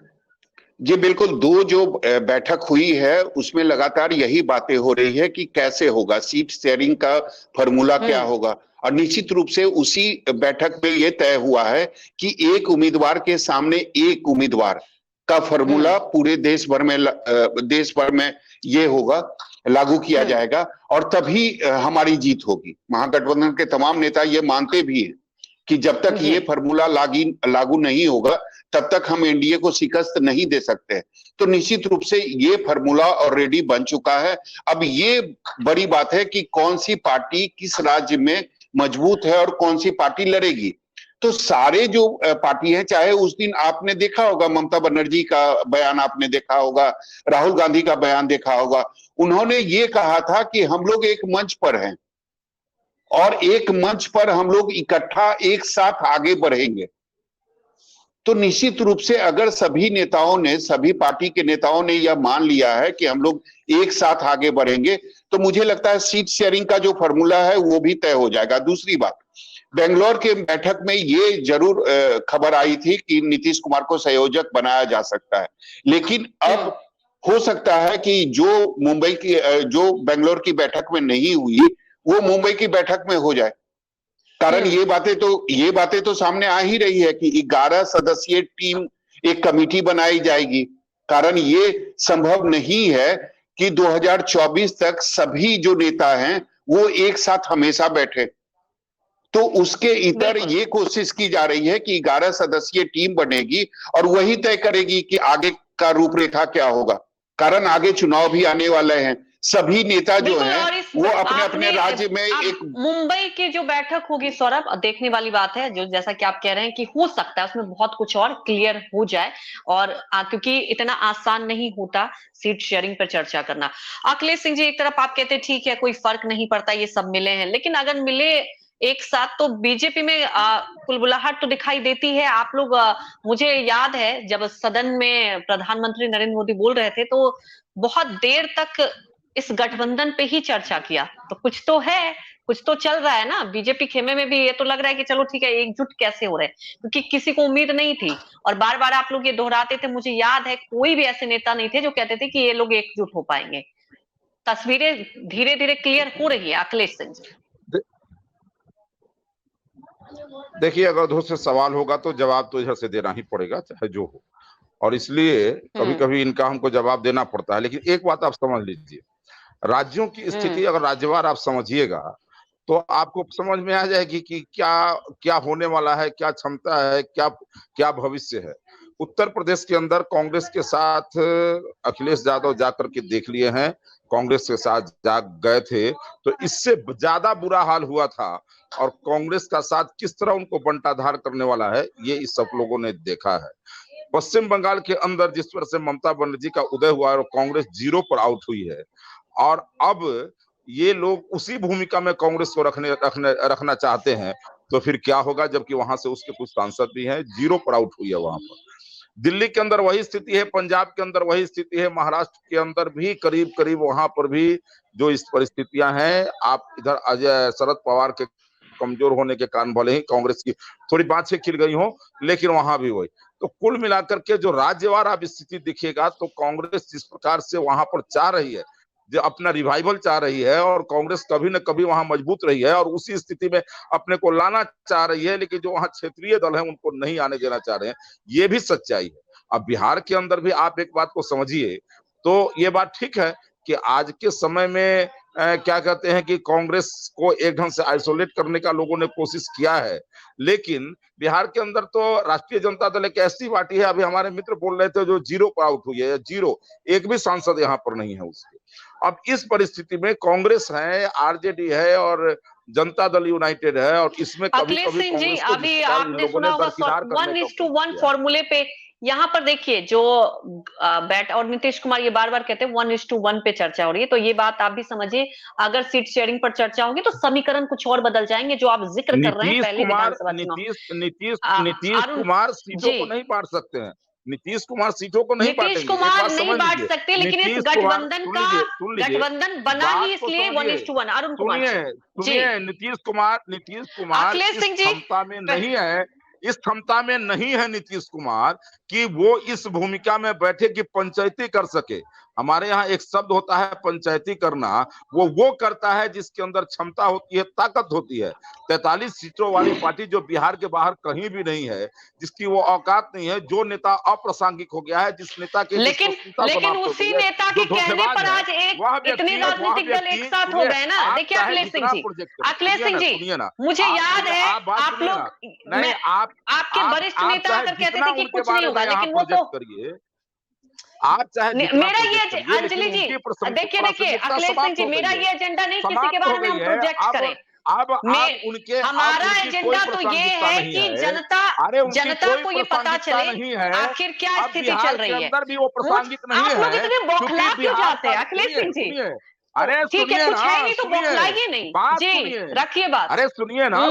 जी बिल्कुल, दो जो बैठक हुई है उसमें लगातार यही बातें हो रही है कि कैसे होगा, सीट शेयरिंग का फॉर्मूला क्या होगा। और निश्चित रूप से उसी बैठक में ये तय हुआ है कि एक उम्मीदवार के सामने एक उम्मीदवार का फॉर्मूला पूरे देश भर में ये होगा, लागू किया जाएगा, और तभी हमारी जीत होगी। महागठबंधन के तमाम नेता ये मानते भी हैं कि जब तक ये फॉर्मूला लागू नहीं होगा तब तक हम एनडीए को शिकस्त नहीं दे सकते। तो निश्चित रूप से ये फॉर्मूला ऑलरेडी बन चुका है। अब ये बड़ी बात है कि कौन सी पार्टी किस राज्य में मजबूत है और कौन सी पार्टी लड़ेगी। तो सारे जो पार्टी है, चाहे उस दिन आपने देखा होगा ममता बनर्जी का बयान, आपने देखा होगा राहुल गांधी का बयान देखा होगा, उन्होंने ये कहा था कि हम लोग एक मंच पर हैं, और एक मंच पर हम लोग इकट्ठा एक साथ आगे बढ़ेंगे। तो निश्चित रूप से अगर सभी नेताओं ने, सभी पार्टी के नेताओं ने यह मान लिया है कि हम लोग एक साथ आगे बढ़ेंगे, तो मुझे लगता है सीट शेयरिंग का जो फॉर्मूला है वो भी तय हो जाएगा। दूसरी बात, बेंगलोर के बैठक में ये जरूर खबर आई थी कि नीतीश कुमार को संयोजक बनाया जा सकता है, लेकिन अब हो सकता है कि जो बेंगलोर की बैठक में नहीं हुई वो मुंबई की बैठक में हो जाए। कारण ये बातें तो सामने आ ही रही है कि 11 सदस्यीय टीम, एक कमेटी बनाई जाएगी। कारण ये संभव नहीं है कि 2024 तक सभी जो नेता हैं वो एक साथ हमेशा बैठे। तो उसके इतर ये कोशिश की जा रही है कि 11 सदस्यीय टीम बनेगी और वही तय करेगी कि आगे का रूपरेखा क्या होगा। कारण आगे चुनाव भी आने वाले हैं, सभी नेता जो हैं वो अपने अपने राज्य में एक मुंबई की जो बैठक होगी सौरभ, देखने वाली बात है। जो जैसा कि आप कह रहे हैं कि हो सकता है उसमें बहुत कुछ और क्लियर हो जाए, और क्योंकि इतना आसान नहीं होता सीट शेयरिंग पर चर्चा करना। अखिलेश सिंह जी, एक तरफ आप कहते हैं ठीक है कोई फर्क नहीं पड़ता, ये सब मिले हैं, लेकिन अगर मिले एक साथ तो बीजेपी में कुलबुलाहट तो दिखाई देती है। आप लोग मुझे याद है जब सदन में प्रधानमंत्री नरेंद्र मोदी बोल रहे थे तो बहुत देर तक इस गठबंधन पे ही चर्चा किया। तो कुछ तो है, कुछ तो चल रहा है ना बीजेपी खेमे में भी। ये तो लग रहा है कि चलो ठीक है, एकजुट कैसे हो रहे हैं, क्योंकि किसी को उम्मीद नहीं थी। और बार बार आप लोग ये दोहराते थे, मुझे याद है कोई भी ऐसे नेता नहीं थे जो कहते थे कि ये लोग एकजुट हो पाएंगे। तस्वीरें धीरे धीरे क्लियर हो रही है अखिलेश सिंह जी? देखिए, अगर उधर से सवाल होगा तो जवाब तो इधर से देना ही पड़ेगा, चाहे जो हो। और इसलिए कभी कभी इनका हमको जवाब देना पड़ता है। लेकिन एक बात आप समझ लीजिए, राज्यों की स्थिति अगर राज्यवार आप समझिएगा तो आपको समझ में आ जाएगी कि क्या क्या होने वाला है, क्या क्षमता है, क्या क्या भविष्य है। उत्तर प्रदेश के अंदर कांग्रेस के साथ अखिलेश यादव जाकर के देख लिए हैं, कांग्रेस के साथ जा गए थे तो इससे ज्यादा बुरा हाल हुआ था। और कांग्रेस का साथ किस तरह उनको बंटाधार करने वाला है, ये इस सब लोगों ने देखा है। पश्चिम बंगाल के अंदर जिस तरह से ममता बनर्जी का उदय हुआ और कांग्रेस 0 पर आउट हुई है, और अब ये लोग उसी भूमिका में कांग्रेस को रखना चाहते हैं, तो फिर क्या होगा, जबकि वहां से उसके कुछ सांसद भी हैं, 0 पर आउट हुई है वहां पर। दिल्ली के अंदर वही स्थिति है, पंजाब के अंदर वही स्थिति है, महाराष्ट्र के अंदर भी करीब करीब वहां पर भी जो इस परिस्थितियां हैं। आप इधर शरद पवार के कमजोर होने के कारण भले ही कांग्रेस की थोड़ी बातें खिल गई हो, लेकिन वहां भी वही। तो कुल मिलाकर के जो राज्यवार आप स्थिति दिखेगा तो कांग्रेस जिस प्रकार से वहां पर चाह रही है, जो अपना रिवाइवल चाह रही है, और कांग्रेस कभी न कभी वहां मजबूत रही है और उसी स्थिति में अपने को लाना चाह रही है, लेकिन जो वहां क्षेत्रीय दल है उनको नहीं आने देना चाह रहे हैं, ये भी सच्चाई है। अब बिहार के अंदर भी आप एक बात को समझिए, तो ये बात ठीक है कि आज के समय में क्या कहते हैं कि कांग्रेस को एक ढंग से आइसोलेट करने का लोगों ने कोशिश किया है, लेकिन बिहार के अंदर तो राष्ट्रीय जनता दल एक ऐसी पार्टी है, अभी हमारे मित्र बोल रहे थे, जो 0 पर आउट हुई है, 0, एक भी सांसद यहाँ पर नहीं है उसके। अब इस परिस्थिति में कांग्रेस है, आरजेडी है और जनता दल यूनाइटेड है, और इसमें कभी अखिलेश कभी सिंह जी, कांग्रेस को अभी आपने सुना होगा 1:1 फॉर्मूले पे, यहाँ पर देखिए जो बैट और नीतीश कुमार ये बार बार कहते हैं 1:1 पे चर्चा हो रही है, तो ये बात आप भी समझिए, अगर सीट शेयरिंग पर चर्चा होगी तो समीकरण कुछ और बदल जाएंगे, जो आप जिक्र कर रहे हैं पहले विधानसभा चुनाव। नीतीश कुमार सीटों को नहीं बांट सकते हैं, नीतीश कुमार सीटों को नहीं बांटेंगे। नीतीश कुमार नहीं बांट सकते, लेकिन इस गठबंधन बना ही इसलिए 1:1। अरुण कुमार सुनिए, नीतीश कुमार अखिलेश सिंह जी क्षमता में नहीं है, इस क्षमता में नहीं है नीतीश कुमार कि वो इस भूमिका में बैठे कि पंचायती कर सके। हमारे यहाँ एक शब्द होता है पंचायती करना, वो करता है जिसके अंदर क्षमता होती है, ताकत होती है। 43 सीटों वाली पार्टी जो बिहार के बाहर कहीं भी नहीं है, जिसकी वो औकात नहीं है, जो नेता अप्रासंगिक हो गया है, जिस नेता के लेकिन उसी नेता के कहने पर आज इतने राजनीतिक दल एक साथ हो गए ना। देखिए अखिलेश सिंह जी, मुझे याद है आप लोग, आपके वरिष्ठ नेता आकर कहते थे कि कुछ नहीं होगा, लेकिन वो तो आप चाहे मेरा ये अंजलि जी, देखिए अखिलेश सिंह जी, मेरा ये एजेंडा नहीं किसी के बारे में हम प्रोजेक्ट करें। हमारा एजेंडा तो ये है कि जनता को ये पता चले आखिर क्या स्थिति चल रही है। आप लोग इतने बौखला क्यों जाते हैं अखिलेश सिंह जी? अरे ठीक है, कुछ है नहीं तो बौखलाइए नहीं जी, रखिए बात। अरे सुनिए ना,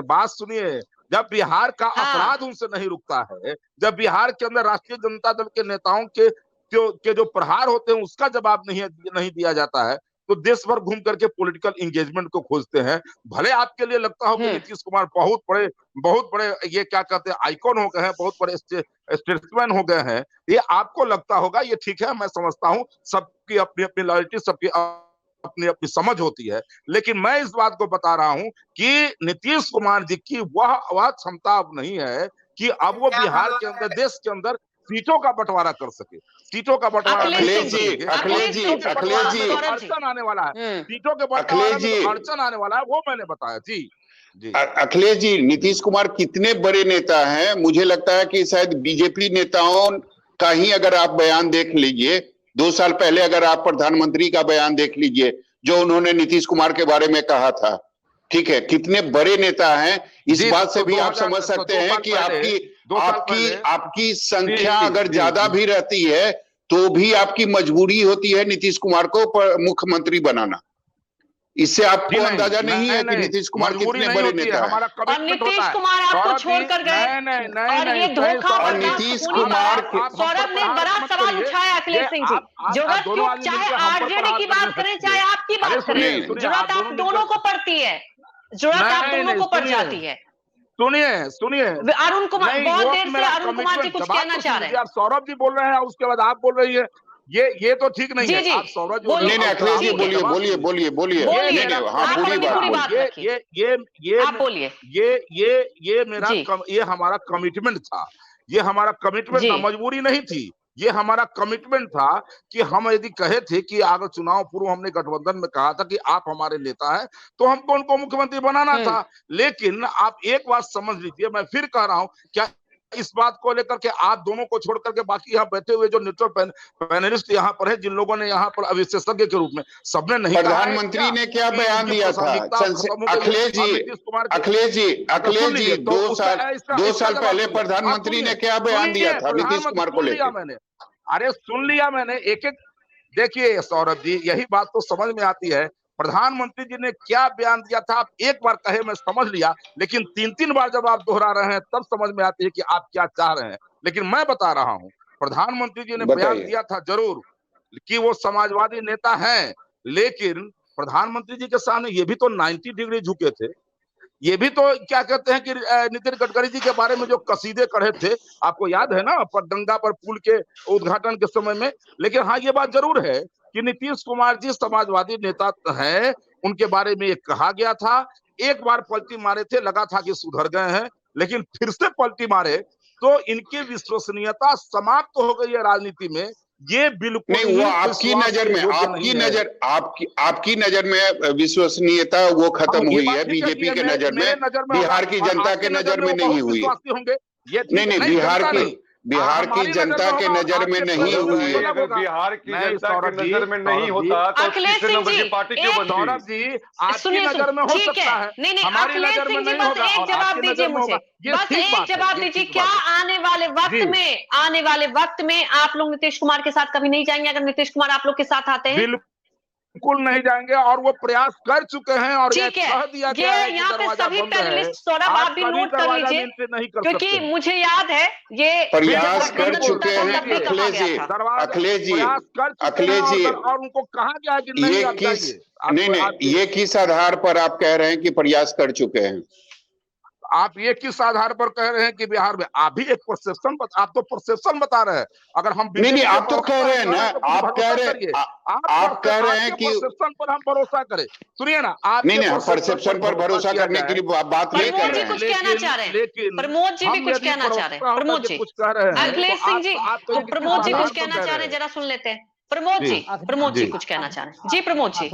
बात सुनिए। जब बिहार का अपराध उनसे नहीं रुकता है, जब बिहार के अंदर राष्ट्रीय जनता दल के नेताओं के जो प्रहार होते हैं उसका जवाब नहीं दिया जाता है, तो देश भर घूम करके पॉलिटिकल एंगेजमेंट को खोजते हैं। भले आपके लिए लगता हो कि नीतीश कुमार बहुत बड़े ये क्या कहते हैं आइकॉन हो गए हैं, बहुत बड़े स्टेट्समैन हो गए हैं, ये आपको लगता होगा, ये ठीक है, मैं समझता हूँ, सबकी अपनी अपनी लॉयल्टी, सबकी अपनी अपनी समझ होती है। लेकिन मैं इस बात को बता रहा हूं कि नीतीश कुमार जी की वह क्षमता अब नहीं है कि अब वो बिहार के अंदर, देश के अंदर सीटों का बंटवारा कर सके। सीटों का बंटवारा अखिलेश जी अड़चन आने वाला है, सीटों के बंटवारे में अड़चन आने वाला है, वो मैंने बताया जी। अखिलेश जी, नीतीश कुमार कितने बड़े नेता हैं, मुझे लगता है कि शायद बीजेपी नेताओं का ही अगर आप बयान देख लीजिए, 2 साल पहले अगर आप प्रधानमंत्री का बयान देख लीजिए जो उन्होंने नीतीश कुमार के बारे में कहा था, ठीक है, कितने बड़े नेता हैं। इस बात से भी आप समझ सकते हैं कि आपकी संख्या अगर ज्यादा भी रहती है तो भी आपकी मजबूरी होती है नीतीश कुमार को मुख्यमंत्री बनाना। इससे आपको अंदाजा नहीं है कि नीतीश कुमार कितने बड़े नेता हैं। और नीतीश कुमार आपको छोड़कर गए, और ये धोखा, और नीतीश कुमार सौरभ ने बड़ा सवाल उठाया अखिलेश सिंह जी, जरूरत क्यों, चाहे आरजेडी की बात करें चाहे आपकी बात करें, जरूरत आप दोनों को पड़ती है, जरूरत आप दोनों को पड़ जाती है। सुनिए अरुण कुमार, बहुत देर से अरुण कुमार जी कुछ कहना चाह रहे हैं। आप सौरभ जी बोल रहे हैं, उसके बाद आप बोल रही है, ये तो ठीक नहीं जी, है। जी। आप सौरभ जी बोलिए। नहीं अखिलेश जी ठीक है। बोलिए बोलिए, नहीं हाँ आप पूरी अपनी बात पूरी बोलिए। बात रखिए। ये आप बोलिए। ये मेरा जी। ये हमारा कमिटमेंट था। ये हमारा कमिटमेंट जी। था, मजबूरी नहीं थी। ये हमारा कमिटमेंट था कि हम यदि कहे थे कि अगर चुनाव पूर्व हमने गठबंधन में कहा था कि आप हमारे नेता हैं, तो हमको उनको मुख्यमंत्री बनाना था। लेकिन आप एक बात समझ लीजिए, मैं फिर कह रहा हूं, क्या इस बात को लेकर के आप दोनों को छोड़ करके बाकी यहाँ बैठे हुए जो न्यूट्रल पैनलिस्ट यहाँ पर है, जिन लोगों ने यहाँ पर विशेषज्ञ के रूप में सबने नहीं कहा है प्रधानमंत्री ने क्या कि बयान उनकी दिया था प्रासंगिकता खत्म हो गई है और नीतीश कुमार की अखिलेश जी तो 2 साल जवाब पहले सुनिए। प्रधानमंत्री ने क्या बयान दिया था नीतीश कुमार को लेकर? मैंने अरे सुन लिया मैंने एक एक। देखिए सौरभ जी, यही बात तो समझ में आती है, प्रधानमंत्री जी ने क्या बयान दिया था आप एक बार कहे मैं समझ लिया, लेकिन 3 बार जब आप दोहरा रहे हैं तब समझ में आती है कि आप क्या चाह रहे हैं। लेकिन मैं बता रहा हूं, प्रधानमंत्री जी ने बयान दिया था जरूर कि वो समाजवादी नेता हैं, लेकिन प्रधानमंत्री जी के सामने ये भी तो 90 डिग्री झुके थे। ये भी तो क्या कहते हैं कि नितिन गडकरी जी के बारे में जो कसीदे कढ़े थे, आपको याद है ना, पर गंगा पर पुल के उद्घाटन के समय में। लेकिन हाँ, ये बात जरूर है कि नीतीश कुमार जी समाजवादी नेता हैं, उनके बारे में एक कहा गया था। एक बार पलटी मारे थे, लगा था कि सुधर गए हैं, लेकिन फिर से पलटी मारे तो इनकी विश्वसनीयता समाप्त हो गई है राजनीति में। ये बिल्कुल नहीं, वो आपकी नजर में आपकी नजर में विश्वसनीयता वो खत्म हुई है, बीजेपी के नजर में, बिहार की जनता के नजर में नहीं हुई। नहीं, बिहार की जनता के नजर में नहीं हुई है। अगर बिहार की जनता के नजर में नहीं होता तो तीसरे नंबर की पार्टी क्यों बनती? सौरभ जी, आपकी नजर में हो सकता है, नहीं, हमारी नजर में नहीं होगा। एक जवाब दीजिए मुझे, बस एक जवाब दीजिए। क्या आने वाले वक्त में आप लोग नीतीश कुमार के साथ कभी नहीं जाएंगे अगर नीतीश कुमार आप लोग के साथ आते हैं? बिल्कुल नहीं जाएंगे, और वो प्रयास कर चुके हैं और ठीक है। ये यहाँ पे सभी पैनलिस्ट, सौरभ आप भी नोट कर लीजिए, क्योंकि मुझे याद है ये प्रयास कर चुके हैं अखिलेश जी और उनको कहा गया कि नहीं ये किस आधार पर आप कह रहे हैं कि प्रयास कर चुके हैं? आप ये किस आधार पर कह रहे हैं कि बिहार में? आप भी एक परसेप्शन आप तो परसेप्शन बता रहे हैं। अगर हम नहीं आप तो कह रहे हैं ना, आप कह रहे हैं कि परसेप्शन पर हम भरोसा करें। सुनिए ना, आप नहीं परसेप्शन पर भरोसा करने के लिए बात नहीं कर रहे हैं। कुछ कहना चाह रहे हैं, प्रमोद जी भी कुछ कहना चाह रहे हैं। प्रमोद जी कुछ कह रहे हैं, अखिलेश सिंह जी, प्रमोद जी कुछ कहना चाह रहे हैं, जरा सुन लेते हैं। प्रमोद जी कुछ कहना चाह रहे हैं। जी प्रमोद जी।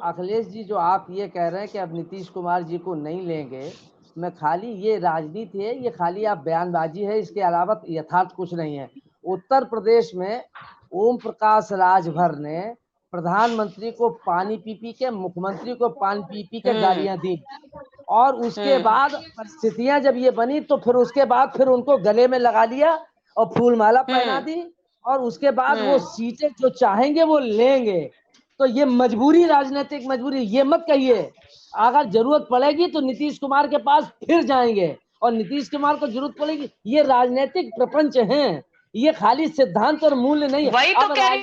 अखिलेश जी, जो आप ये कह रहे हैं कि अब नीतीश कुमार जी को नहीं लेंगे, मैं खाली ये राजनीति है, ये खाली आप बयानबाजी है, इसके अलावा यथार्थ कुछ नहीं है। उत्तर प्रदेश में ओम प्रकाश राजभर ने प्रधानमंत्री को पानी पी के, मुख्यमंत्री को पानी पी के गालियां दी, और उसके बाद परिस्थितियां जब ये बनी तो फिर उसके बाद फिर उनको गले में लगा लिया और फूलमाला पहना दी, और उसके बाद वो सीटें जो चाहेंगे वो लेंगे। तो ये मजबूरी, राजनीतिक मजबूरी, ये मत कहिए। अगर जरूरत पड़ेगी तो नीतीश कुमार के पास फिर जाएंगे, और नीतीश कुमार को जरूरत पड़ेगी। ये राजनीतिक प्रपंच हैं, ये खाली सिद्धांत और मूल्य नहीं है। वही तो कह रही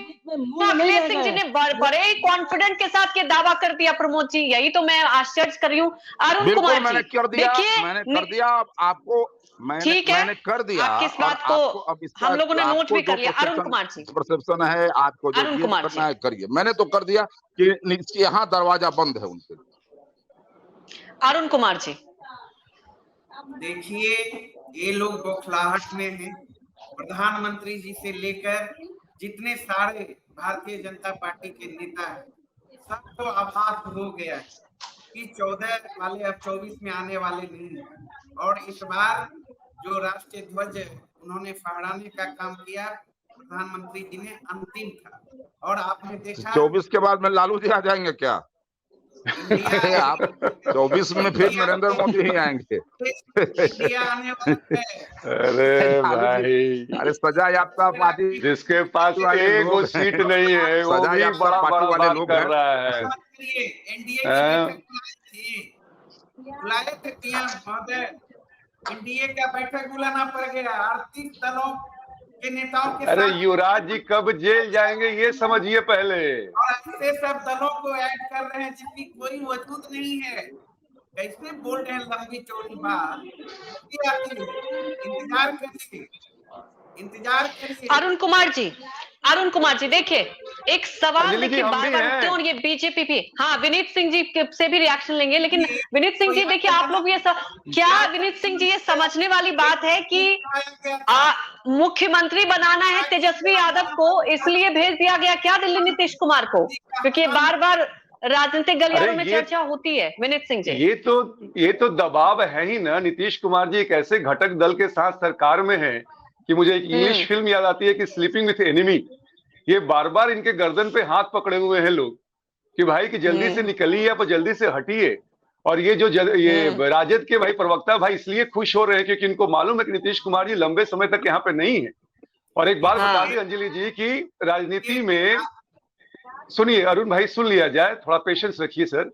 अखिलेश सिंह जी ने बड़े ही कॉन्फिडेंट के साथ ये दावा कर दिया प्रमोद जी, यही तो मैं आश्चर्य कर रही हूँ। अरुण कुमार मैंने कर दिया आपको, ठीक है, मैंने कर दिया। आप किस बात को हम लोगों ने नोट भी कर लिया। अरुण कुमार जी, परसेप्शन है आपको जो करना है करिए, मैंने तो कर दिया कि यहाँ दरवाजा बंद है उनके। अरुण कुमार जी, देखिए ये लोग बौखलाहट में हैं। प्रधानमंत्री जी से लेकर जितने सारे भारतीय जनता पार्टी के नेता हैं, सबको आभास हो गया है कि 14 वाले अब 24 में आने वाले नहीं हैं। और इस बार जो राष्ट्रीय ध्वज उन्होंने फहराने का काम किया प्रधानमंत्री जी ने, अंतिम था। और आपने देखा 24 के बाद में लालू जी आ जाएंगे क्या? आप 24 में फिर नरेंद्र मोदी ही आएंगे। इंडिया आने वाला है। अरे भाई, अरे सजा याफ्ता पार्टी जिसके पास एक वो सीट नहीं है वो भी बड़ा बड़ा लोग कर रहा है। एनडीए बुलाए थे पीएम महोदय, एनडीए का बैठक बुलाना पड़ गया 38 दलों के नेताओं के साथ। अरे युवराज जी कब जेल जाएंगे ये समझिए पहले। और ऐसे सब दलों को ऐड कर रहे हैं जिसकी कोई वजूद नहीं है। कैसे बोल रहे हैं लंबी चौड़ी बात। इंतजार करिए। अरुण कुमार जी, अरुण कुमार जी देखिए, एक सवाल अंजलि जी, देखिए हम बार भी बार हैं। उठते हैं और ये बीजेपी भी, हाँ विनीत सिंह जी से भी रिएक्शन लेंगे, लेकिन विनीत सिंह जी देखिए आप लोग ये क्या विनीत सिंह जी ये समझने वाली बात है कि मुख्यमंत्री बनाना है तेजस्वी यादव को, इसलिए भेज दिया गया क्या दिल्ली नीतीश कुमार को? क्योंकि ये बार बार राजनीतिक गलियारों में चर्चा होती है। विनीत सिंह जी, ये तो दबाव है ही ना। नीतीश कुमार जी एक ऐसे घटक दल के साथ सरकार में है कि मुझे एक इंग्लिश फिल्म याद आती है कि स्लीपिंग विथ एनिमी। ये बार बार इनके गर्दन पे हाथ पकड़े हुए हैं लोग कि भाई कि जल्दी से निकलिए, आप जल्दी से हटिए। और ये जो ये राजद के भाई प्रवक्ता भाई इसलिए खुश हो रहे हैं क्योंकि इनको मालूम है कि नीतीश कुमार जी लंबे समय तक यहाँ पे नहीं है। और एक बात बता दी अंजलि जी की राजनीति में, सुनिए अरुण भाई सुन लिया जाए, थोड़ा पेशेंस रखिए सर।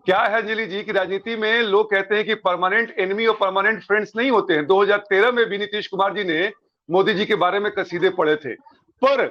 क्या है अंजलि जी की राजनीति में लोग कहते हैं कि परमानेंट एनिमी और परमानेंट फ्रेंड्स नहीं होते हैं। 2013 में भी नीतीश कुमार जी ने मोदी जी के बारे में कसीदे पढ़े थे, पर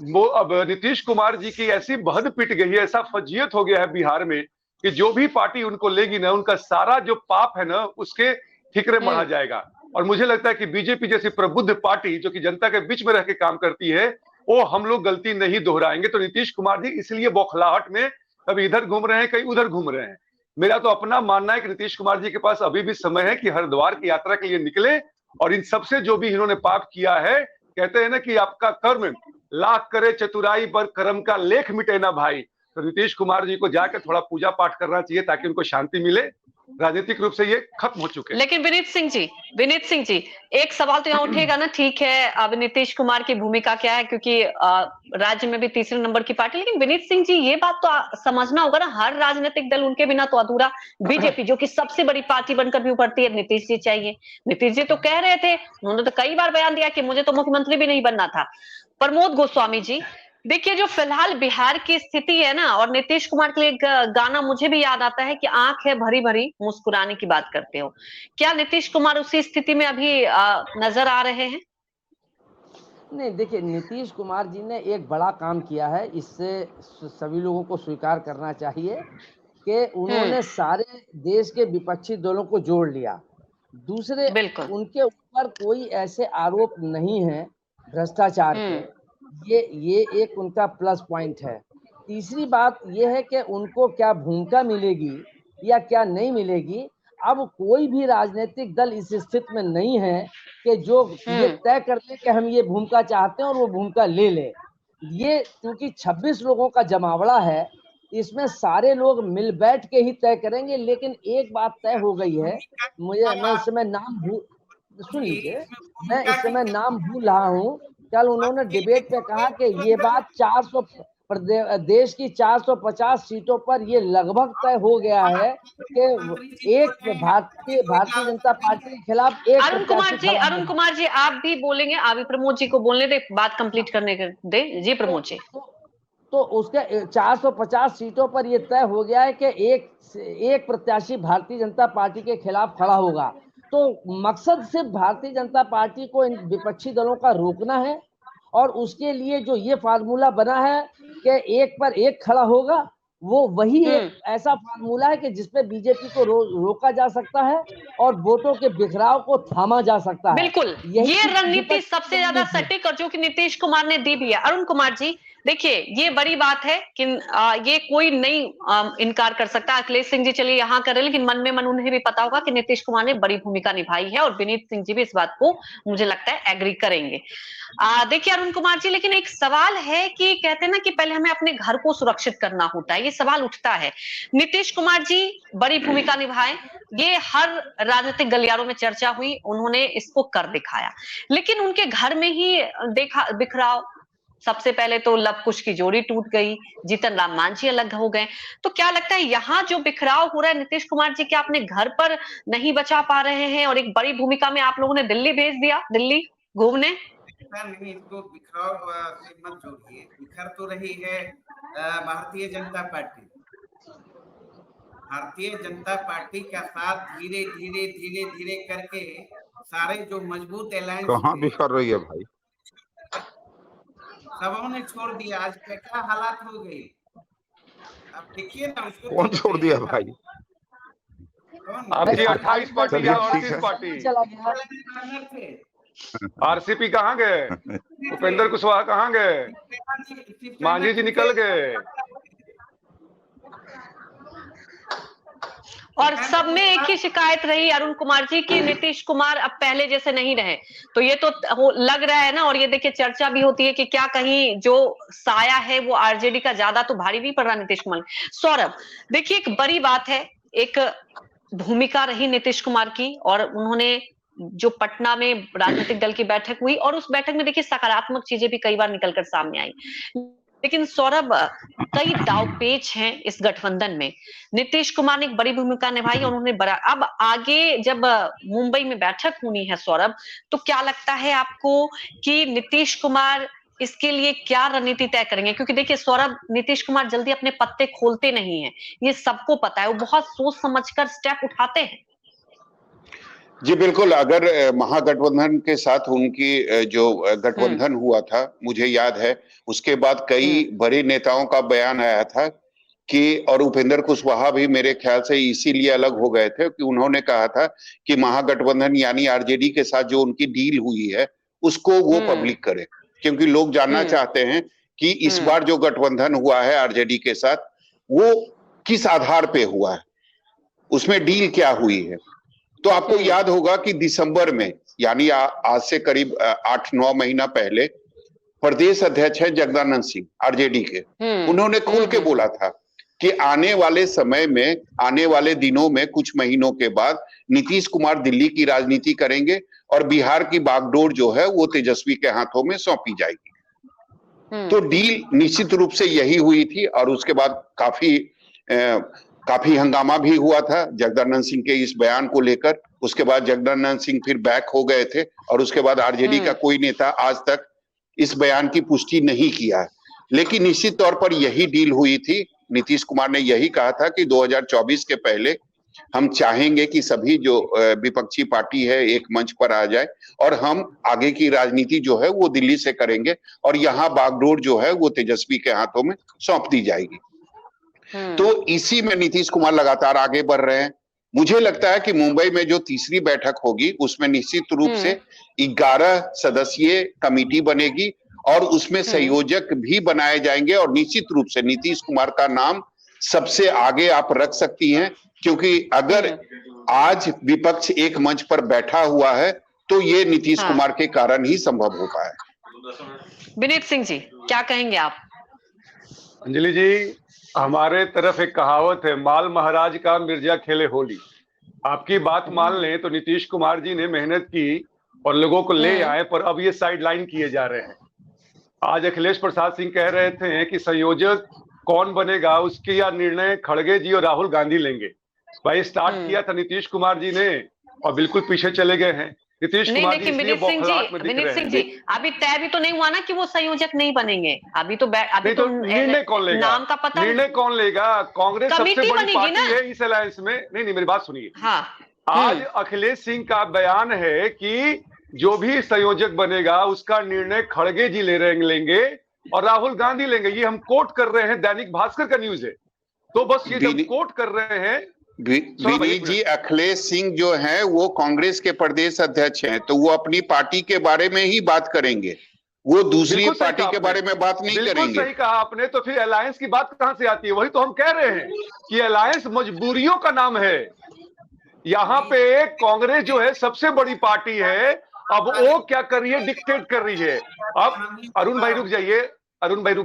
वो अब नीतीश कुमार जी की ऐसी बहद पिट गई है, ऐसा फजीयत हो गया है बिहार में कि जो भी पार्टी उनको लेगी ना, उनका सारा जो पाप है ना उसके ठिकरे बढ़ा जाएगा। और मुझे लगता है कि बीजेपी जैसी प्रबुद्ध पार्टी जो कि जनता के बीच में रह के काम करती है, वो हम लोग गलती नहीं दोहराएंगे। तो नीतीश कुमार जी इसलिए बौखलाहट में कभी इधर घूम रहे हैं, कहीं उधर घूम रहे हैं। मेरा तो अपना मानना है कि नीतीश कुमार जी के पास अभी भी समय है कि हरिद्वार की यात्रा के लिए निकले और इन सबसे जो भी इन्होंने पाप किया है, कहते हैं ना कि आपका कर्म लाख करे चतुराई पर कर्म का लेख मिटे ना भाई। तो नीतीश कुमार जी को जाकर थोड़ा पूजा पाठ करना चाहिए ताकि उनको शांति मिले। राजनीतिक रूप से ये खत्म हो चुके हैं। लेकिन विनीत सिंह जी एक सवाल तो यहाँ उठेगा ना, ठीक है अब नीतीश कुमार की भूमिका क्या है क्योंकि राज्य में भी तीसरे नंबर की पार्टी, लेकिन विनीत सिंह जी ये बात तो समझना होगा ना, हर राजनीतिक दल उनके बिना तो अधूरा। बीजेपी जो कि सबसे बड़ी पार्टी बनकर भी उभरती है, नीतीश जी चाहिए। नीतीश जी तो कह रहे थे, उन्होंने तो कई बार बयान दिया कि मुझे तो मुख्यमंत्री भी नहीं बनना था। प्रमोद गोस्वामी जी देखिए, जो फिलहाल बिहार की स्थिति है ना, और नीतीश कुमार के लिए गाना मुझे भी याद आता है कि आंख है भरी भरी मुस्कुराने की बात करते हो। क्या नीतीश कुमार उसी स्थिति में अभी नजर आ रहे हैं? नहीं देखिए, नीतीश कुमार जी ने एक बड़ा काम किया है, इससे सभी लोगों को स्वीकार करना चाहिए कि उन्होंने सारे देश के विपक्षी दलों को जोड़ लिया। दूसरे, उनके ऊपर कोई ऐसे आरोप नहीं है भ्रष्टाचार के, ये एक उनका प्लस पॉइंट है। तीसरी बात ये है कि उनको क्या भूमिका मिलेगी या क्या नहीं मिलेगी, अब कोई भी राजनीतिक दल इस स्थिति में नहीं है कि जो ये तय कर ले कि हम ये भूमिका चाहते हैं और वो भूमिका ले ले। ये क्योंकि 26 लोगों का जमावड़ा है, इसमें सारे लोग मिल बैठ के ही तय करेंगे। लेकिन एक बात तय हो गई है, मैं इस समय नाम सुन लीजिए, मैं इस समय नाम भूल रहा हूँ। कल उन्होंने डिबेट पे कहा कि ये बात 400 देश की 450 सीटों पर ये लगभग तय हो गया है कि एक भारतीय जनता पार्टी के खिलाफ एक अरुण कुमार जी आप भी बोलेंगे, आप प्रमोद जी को बोलने दे, बात कंप्लीट करने दे जी प्रमोद जी। तो उसके 450 सीटों पर यह तय हो गया है कि एक प्रत्याशी भारतीय जनता पार्टी के खिलाफ खड़ा होगा। तो मकसद सिर्फ भारतीय जनता पार्टी को इन विपक्षी दलों का रोकना है, और उसके लिए जो ये फार्मूला बना है कि एक पर एक खड़ा होगा, वो वही एक ऐसा फार्मूला है कि जिसपे बीजेपी को रोका जा सकता है और वोटों के बिखराव को थामा जा सकता है। बिल्कुल, ये रणनीति सबसे ज्यादा सटीक और जो कि नीतीश कुमार ने दी भी है। अरुण कुमार जी देखिए, ये बड़ी बात है कि ये कोई नहीं इनकार कर सकता। अखिलेश सिंह जी चलिए यहाँ कर रहे, लेकिन मन में मन उन्हें भी पता होगा कि नीतीश कुमार ने बड़ी भूमिका निभाई है, और विनीत सिंह जी भी इस बात को मुझे लगता है एग्री करेंगे। देखिए अरुण कुमार जी, लेकिन एक सवाल है कि कहते हैं ना कि पहले हमें अपने घर को सुरक्षित करना होता है, ये सवाल उठता है। नीतीश कुमार जी बड़ी भूमिका निभाए, ये हर राजनीतिक गलियारों में चर्चा हुई, उन्होंने इसको कर दिखाया, लेकिन उनके घर में ही देखा बिखराव। सबसे पहले तो लव कुश की जोड़ी टूट गई, जीतन राम मांझी अलग हो गए। तो क्या लगता है यहाँ जो बिखराव हो रहा है, नीतीश कुमार जी क्या अपने घर पर नहीं बचा पा रहे हैं, और एक बड़ी भूमिका में आप लोगों ने दिल्ली भेज दिया, दिल्ली घूमने? नहीं, इसको बिखराव से मत जोड़िए। बिखर तो रही है भारतीय जनता पार्टी। भारतीय जनता पार्टी का साथ धीरे धीरे धीरे धीरे करके सारे जो मजबूत अलायंस कहाँ बिखर रही है भाई, सबों ने छोड़ दिया। आज क्या हालात हो गए आप देखिए ना। उसको कौन छोड़ दिया भाई? आपकी 28 पार्टी या 38 पार्टी चला गया। आरसीपी कहाँ गए, उपेंद्र कुशवाहा कहाँ गए, मांझी जी निकल गए। और सब में एक ही शिकायत रही अरुण कुमार जी की नीतीश कुमार अब पहले जैसे नहीं रहे, तो ये तो लग रहा है ना। और ये देखिए चर्चा भी होती है कि क्या कहीं जो साया है वो आरजेडी का ज्यादा तो भारी भी पड़ रहा नीतीश कुमार। सौरभ, देखिए एक बड़ी बात है, एक भूमिका रही नीतीश कुमार की, और उन्होंने जो पटना में राजनीतिक दल की बैठक हुई और उस बैठक में देखिए सकारात्मक चीजें भी कई बार निकलकर सामने आई। लेकिन सौरभ, कई दांवपेच हैं इस गठबंधन में। नीतीश कुमार ने एक बड़ी भूमिका निभाई और उन्होंने बड़ा, अब आगे जब मुंबई में बैठक होनी है सौरभ, तो क्या लगता है आपको कि नीतीश कुमार इसके लिए क्या रणनीति तय करेंगे? क्योंकि देखिए सौरभ, नीतीश कुमार जल्दी अपने पत्ते खोलते नहीं है, ये सबको पता है, वो बहुत सोच समझकर स्टेप उठाते हैं। जी बिल्कुल, अगर महागठबंधन के साथ उनकी जो गठबंधन हुआ था, मुझे याद है उसके बाद कई बड़े नेताओं का बयान आया था कि, और उपेंद्र कुशवाहा भी मेरे ख्याल से इसीलिए अलग हो गए थे कि उन्होंने कहा था कि महागठबंधन यानी आरजेडी के साथ जो उनकी डील हुई है उसको वो पब्लिक करे, क्योंकि लोग जानना चाहते हैं कि इस बार जो गठबंधन हुआ है आरजेडी के साथ वो किस आधार पे हुआ है, उसमें डील क्या हुई है। तो आपको याद होगा कि दिसंबर में, यानी आज से करीब 8-9 महीना पहले, प्रदेश अध्यक्ष है जगदानंद सिंह आरजेडी के, उन्होंने खुल के बोला था कि आने वाले समय में, आने वाले दिनों में, कुछ महीनों के बाद नीतीश कुमार दिल्ली की राजनीति करेंगे और बिहार की बागडोर जो है वो तेजस्वी के हाथों में सौंपी जाएगी। तो डील निश्चित रूप से यही हुई थी और उसके बाद काफी हंगामा भी हुआ था जगदानंद सिंह के इस बयान को लेकर। उसके बाद जगदानंद सिंह फिर बैक हो गए थे और उसके बाद आरजेडी का कोई नेता आज तक इस बयान की पुष्टि नहीं किया है। लेकिन निश्चित तौर पर यही डील हुई थी। नीतीश कुमार ने यही कहा था कि 2024 के पहले हम चाहेंगे कि सभी जो विपक्षी पार्टी है एक मंच पर आ जाए और हम आगे की राजनीति जो है वो दिल्ली से करेंगे और यहाँ बागडोर जो है वो तेजस्वी के हाथों में सौंप दी जाएगी। तो इसी में नीतीश कुमार लगातार आगे बढ़ रहे हैं। मुझे लगता है कि मुंबई में जो तीसरी बैठक होगी उसमें निश्चित रूप से 11 सदस्यीय कमेटी बनेगी और उसमें संयोजक भी बनाए जाएंगे और निश्चित रूप से नीतीश कुमार का नाम सबसे आगे आप रख सकती हैं, क्योंकि अगर आज विपक्ष एक मंच पर बैठा हुआ है तो ये नीतीश कुमार के कारण ही संभव हो पाया। विनीत सिंह जी, क्या कहेंगे आप? अंजलि जी, हमारे तरफ एक कहावत है, माल महाराज का मिर्जा खेले होली। आपकी बात मान लें तो नीतीश कुमार जी ने मेहनत की और लोगों को ले आए, पर अब ये साइड लाइन किए जा रहे हैं। आज अखिलेश प्रसाद सिंह कह रहे थे कि संयोजक कौन बनेगा उसके या निर्णय खड़गे जी और राहुल गांधी लेंगे। भाई स्टार्ट किया था नीतीश कुमार जी ने और बिल्कुल पीछे चले गए हैं। नीतीश कुमार जी विनीत सिंह जी, अभी तय भी तो नहीं हुआ ना कि वो संयोजक नहीं बनेंगे। अभी तो निर्णय कौन लेगा? नाम का पता, निर्णय कौन लेगा? कांग्रेस सबसे बड़ी पार्टी है इस अलायंस में। नहीं, मेरी बात सुनिए। आज अखिलेश सिंह का बयान है कि जो भी संयोजक बनेगा उसका निर्णय खड़गे जी लेंगे और राहुल गांधी लेंगे। ये हम कोट कर रहे हैं, दैनिक भास्कर का न्यूज है। तो बस ये जब कोट कर रहे हैं। विनीत जी, अखिलेश सिंह जो है वो कांग्रेस के प्रदेश अध्यक्ष हैं, तो वो अपनी पार्टी के बारे में ही बात करेंगे, वो दूसरी पार्टी के बारे में बात नहीं करेंगे। सही कहा आपने। तो फिर अलायंस की बात कहां से आती है? वही तो हम कह रहे हैं कि अलायंस मजबूरियों का नाम है। यहाँ पे कांग्रेस जो है सबसे बड़ी पार्टी है, अब वो क्या कर रही है? डिक्टेट कर रही है। अब अरुण भाई रुक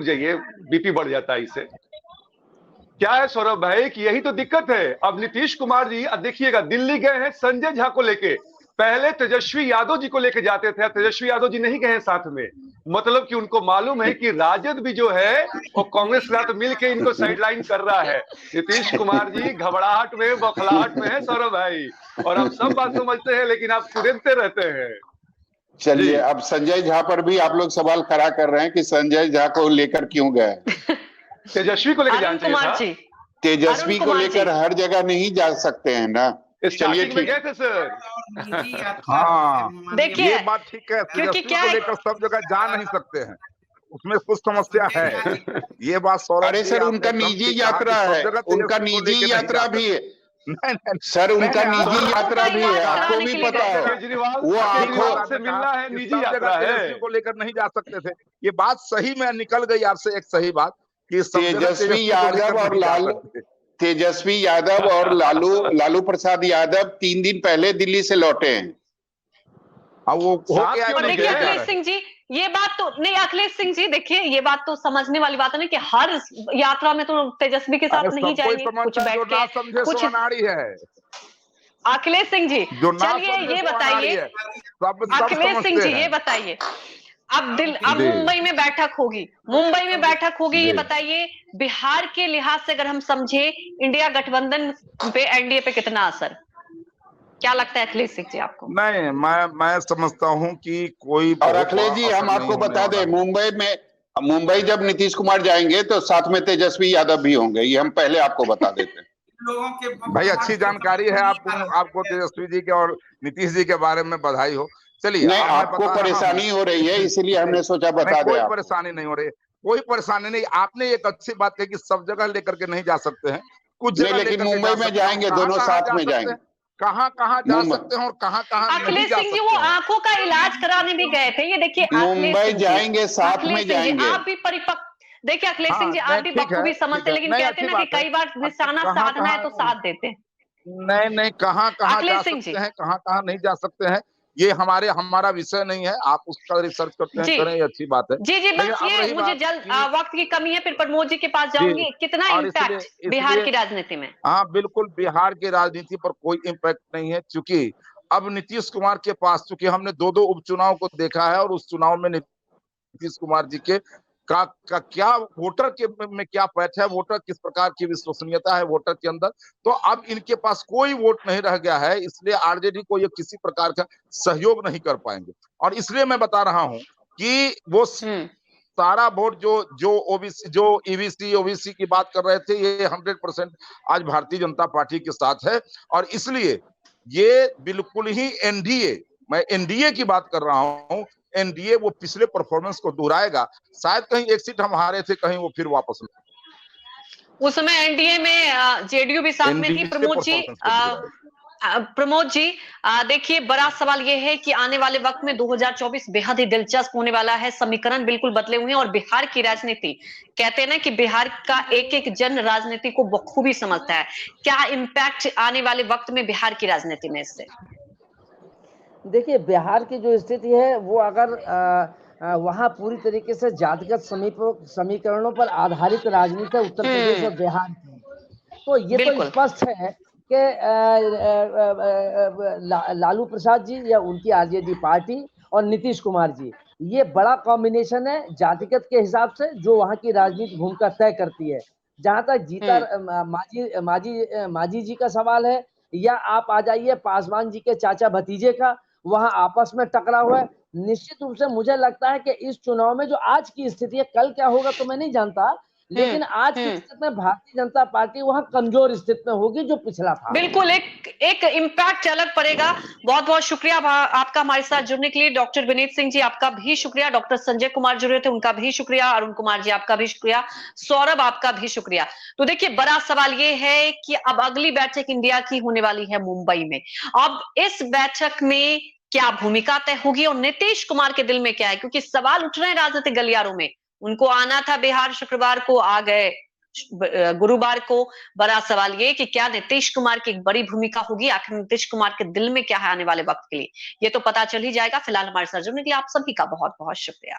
जाइए, बीपी बढ़ जाता है इससे। क्या है सौरभ भाई कि यही तो दिक्कत है। अब नीतीश कुमार जी देखिएगा, दिल्ली गए हैं संजय झा को लेके, पहले तेजस्वी यादव जी को लेके जाते थे, तेजस्वी यादव जी नहीं गए हैं साथ में। मतलब कि उनको मालूम है कि राजद भी जो है वो कांग्रेस के साथ मिलके इनको साइडलाइन कर रहा है। नीतीश कुमार जी घबराहट में, बौखलाहट में है सौरभ भाई, और आप सब बात समझते हैं लेकिन आप कुरेदते रहते हैं। चलिए, अब संजय झा पर भी आप लोग सवाल खड़ा कर रहे हैं कि संजय झा को लेकर क्यों गए? तेजस्वी को लेकर जाना चाहिए था। तेजस्वी को लेकर हर जगह नहीं जा सकते हैं ना। चलिए ठीक है सर। हाँ, देखिए ये बात ठीक है, तेजस्वी को लेकर सब जगह जा नहीं सकते हैं, उसमें कुछ समस्या है। ये बात सौरभ। अरे सर, उनका निजी यात्रा है, उनका निजी यात्रा भी है। नहीं, सर उनका नहीं, निजी आप- यात्रा भी है, आपको भी पता है। केजरीवाल वो केजरीवाल आंखों से मिलना है, कि निजी सब यात्रा जगह है। तेजस्वी को लेकर नहीं जा सकते थे। ये बात सही में निकल गई आपसे, एक सही बात कि सब जगह तेजस्वी तेजस्वी को यादव लेकर और नहीं जा लालू सकते। तेजस्वी यादव और लालू प्रसाद यादव 3 दिन पहले दिल्ली से लौटे हैं। हाँ, वो हो साथ गया, क्यों और नहीं देखिए गए? अखिलेश सिंह जी, ये बात तो नहीं, अखिलेश सिंह जी देखिए, ये बात तो समझने वाली बात है ना कि हर यात्रा में तो तेजस्वी के अरे साथ नहीं सब कोई जाएंगे, कुछ समझता है, जो बैठ ना के समझे कुछ। सो अनाड़ी है, अखिलेश सिंह जी जो ना चलिए समझे ये सो अनाड़ी बताइए, है। सब अखिलेश सिंह समझते जी ये हैं। बताइए, अब जी। मुंबई में बैठक होगी, मुंबई में बैठक होगी, ये जी। बताइए बिहार के लिहाज से अगर हम समझे, इंडिया गठबंधन पे, एनडीए पे कितना असर, क्या लगता है अखिलेश सिंह जी आपको? नहीं, मैं समझता हूं कि कोई और बहुत अखिलेश बड़ा जी असर हम नहीं आपको होने बता वाला दें, मुंबई जब नीतीश कुमार जाएंगे तो साथ में तेजस्वी यादव भी होंगे, ये हम पहले आपको बता देते हैं। लोगों के है। भाई अच्छी जानकारी है आपको तेजस्वी जी के और नीतीश जी के बारे में, बधाई हो। चलिए नहीं, अब मैं आपको बता रहा हूं। परेशानी हो रही है इसलिए हमने सोचा नहीं, बता दें कोई आपको। परेशानी नहीं हो रही, कोई परेशानी नहीं। आपने एक अच्छी बात कही कि सब जगह लेकर के नहीं जा सकते हैं, कुछ नहीं, जगह लेकिन लेकर के मुंबई जा में सकते हैं। जाएंगे, कहाँ दोनों कहाँ साथ जा में सकते जाएंगे। हैं, कहाँ जा मुंबई सकते हैं और कहाँ नहीं अखिलेश जा सिंह जी वो सकते हैं। आंखों का इलाज कराने भी गए थे, ये देखिए अखिलेश मुंबई सिंह जी, जाएंगे, साथ अखिलेश में सिंह जी जाएंगे। आप भी परिपक्व, देखिए अखिलेश सिंह हाँ, जी आप नहीं भी ठीक है, बखूबी ठीक समझते, है, लेकिन नहीं कहते अच्छी हैं ना कि बात है। कई बार निशाना कहाँ साधना है तो साथ देते हैं। नहीं, कहाँ जा अखिलेश सिंह जी सकते हैं, कहाँ नहीं जा सकते हैं, ये हमारा विषय नहीं है। आप उसका रिसर्च करते हैं, जी करें, ये अच्छी बात है। जी लेकिन बस अब ये रही मुझे बात जल्द कि वक्त की कमी है, फिर प्रमोद जी के पास जी, जाऊंगी, कितना और इम्पैक्ट बिहार इसलिए की राजनीति में? हाँ, बिल्कुल बिहार की राजनीति पर कोई इम्पैक्ट नहीं है, क्योंकि अब नीतीश कुमार के पास, चूंकि हमने 2 उपचुनाव को देखा है और उस चुनाव में नीतीश कुमार जी के का क्या वोटर के में क्या पैठ है, वोटर किस प्रकार की विश्वसनीयता है वोटर के अंदर, तो अब इनके पास कोई वोट नहीं रह गया है, इसलिए आरजेडी को ये किसी प्रकार का सहयोग नहीं कर पाएंगे। और इसलिए मैं बता रहा हूं कि वो सारा वोट जो ओबीसी, जो ईबीसी ओबीसी की बात कर रहे थे, ये 100% आज भारतीय जनता पार्टी के साथ है। और इसलिए ये बिल्कुल ही एनडीए, मैं एनडीए की बात कर रहा हूं, एनडीए वो पिछले परफॉर्मेंस को दोहराएगा। शायद कहीं एक सीट हम हारे थे, कहीं वो फिर वापस उस समय एनडीए में जेडीयू भी साथ में थी। प्रमोद जी, प्रमोद जी देखिए बड़ा सवाल ये है कि आने वाले वक्त में 2024 बेहद ही दिलचस्प होने वाला है, समीकरण बिल्कुल बदले हुए हैं और बिहार की राजनीति, कहते हैं ना कि बिहार का एक एक जन राजनीति को बखूबी समझता है, क्या इम्पैक्ट आने वाले वक्त में बिहार की राजनीति में इससे? देखिए बिहार की जो स्थिति है वो अगर वहाँ पूरी तरीके से जातिगत समीकरणों पर आधारित राजनीति है उत्तर प्रदेश और बिहार की, तो ये तो स्पष्ट है कि लालू प्रसाद जी या उनकी आरजेडी पार्टी और नीतीश कुमार जी, ये बड़ा कॉम्बिनेशन है जातिगत के हिसाब से जो वहाँ की राजनीतिक भूमिका तय करती है। जहां तक जीता माजी जी का सवाल है, या आप आ जाइए पासवान जी के चाचा भतीजे का, वहां आपस में टकराव है। निश्चित रूप से मुझे लगता है कि इस चुनाव में जो आज की स्थिति है, कल क्या होगा तो मैं नहीं जानता, लेकिन आज की स्थिति में भारतीय जनता पार्टी वहां कमजोर स्थिति में होगी जो पिछला था। बिल्कुल एक इम्पैक्ट अलग पड़ेगा। बहुत बहुत शुक्रिया आपका हमारे साथ जुड़ने के लिए। डॉक्टर विनीत सिंह जी आपका भी शुक्रिया, डॉक्टर संजय कुमार जुड़े थे उनका भी शुक्रिया, अरुण कुमार जी आपका भी शुक्रिया, सौरभ आपका भी शुक्रिया। तो देखिए बड़ा सवाल ये है कि अब अगली बैठक इंडिया की होने वाली है मुंबई में। अब इस बैठक में क्या भूमिका तय होगी और नीतीश कुमार के दिल में क्या है, क्योंकि सवाल उठ रहे हैं राजनीतिक गलियारों में। उनको आना था बिहार, शुक्रवार को आ गए गुरुवार को। बड़ा सवाल ये कि क्या नीतीश कुमार की एक बड़ी भूमिका होगी, आखिर नीतीश कुमार के दिल में क्या है आने वाले वक्त के लिए, ये तो पता चल ही जाएगा। फिलहाल हमारे साथ जुड़ने के लिए आप सभी का बहुत बहुत शुक्रिया।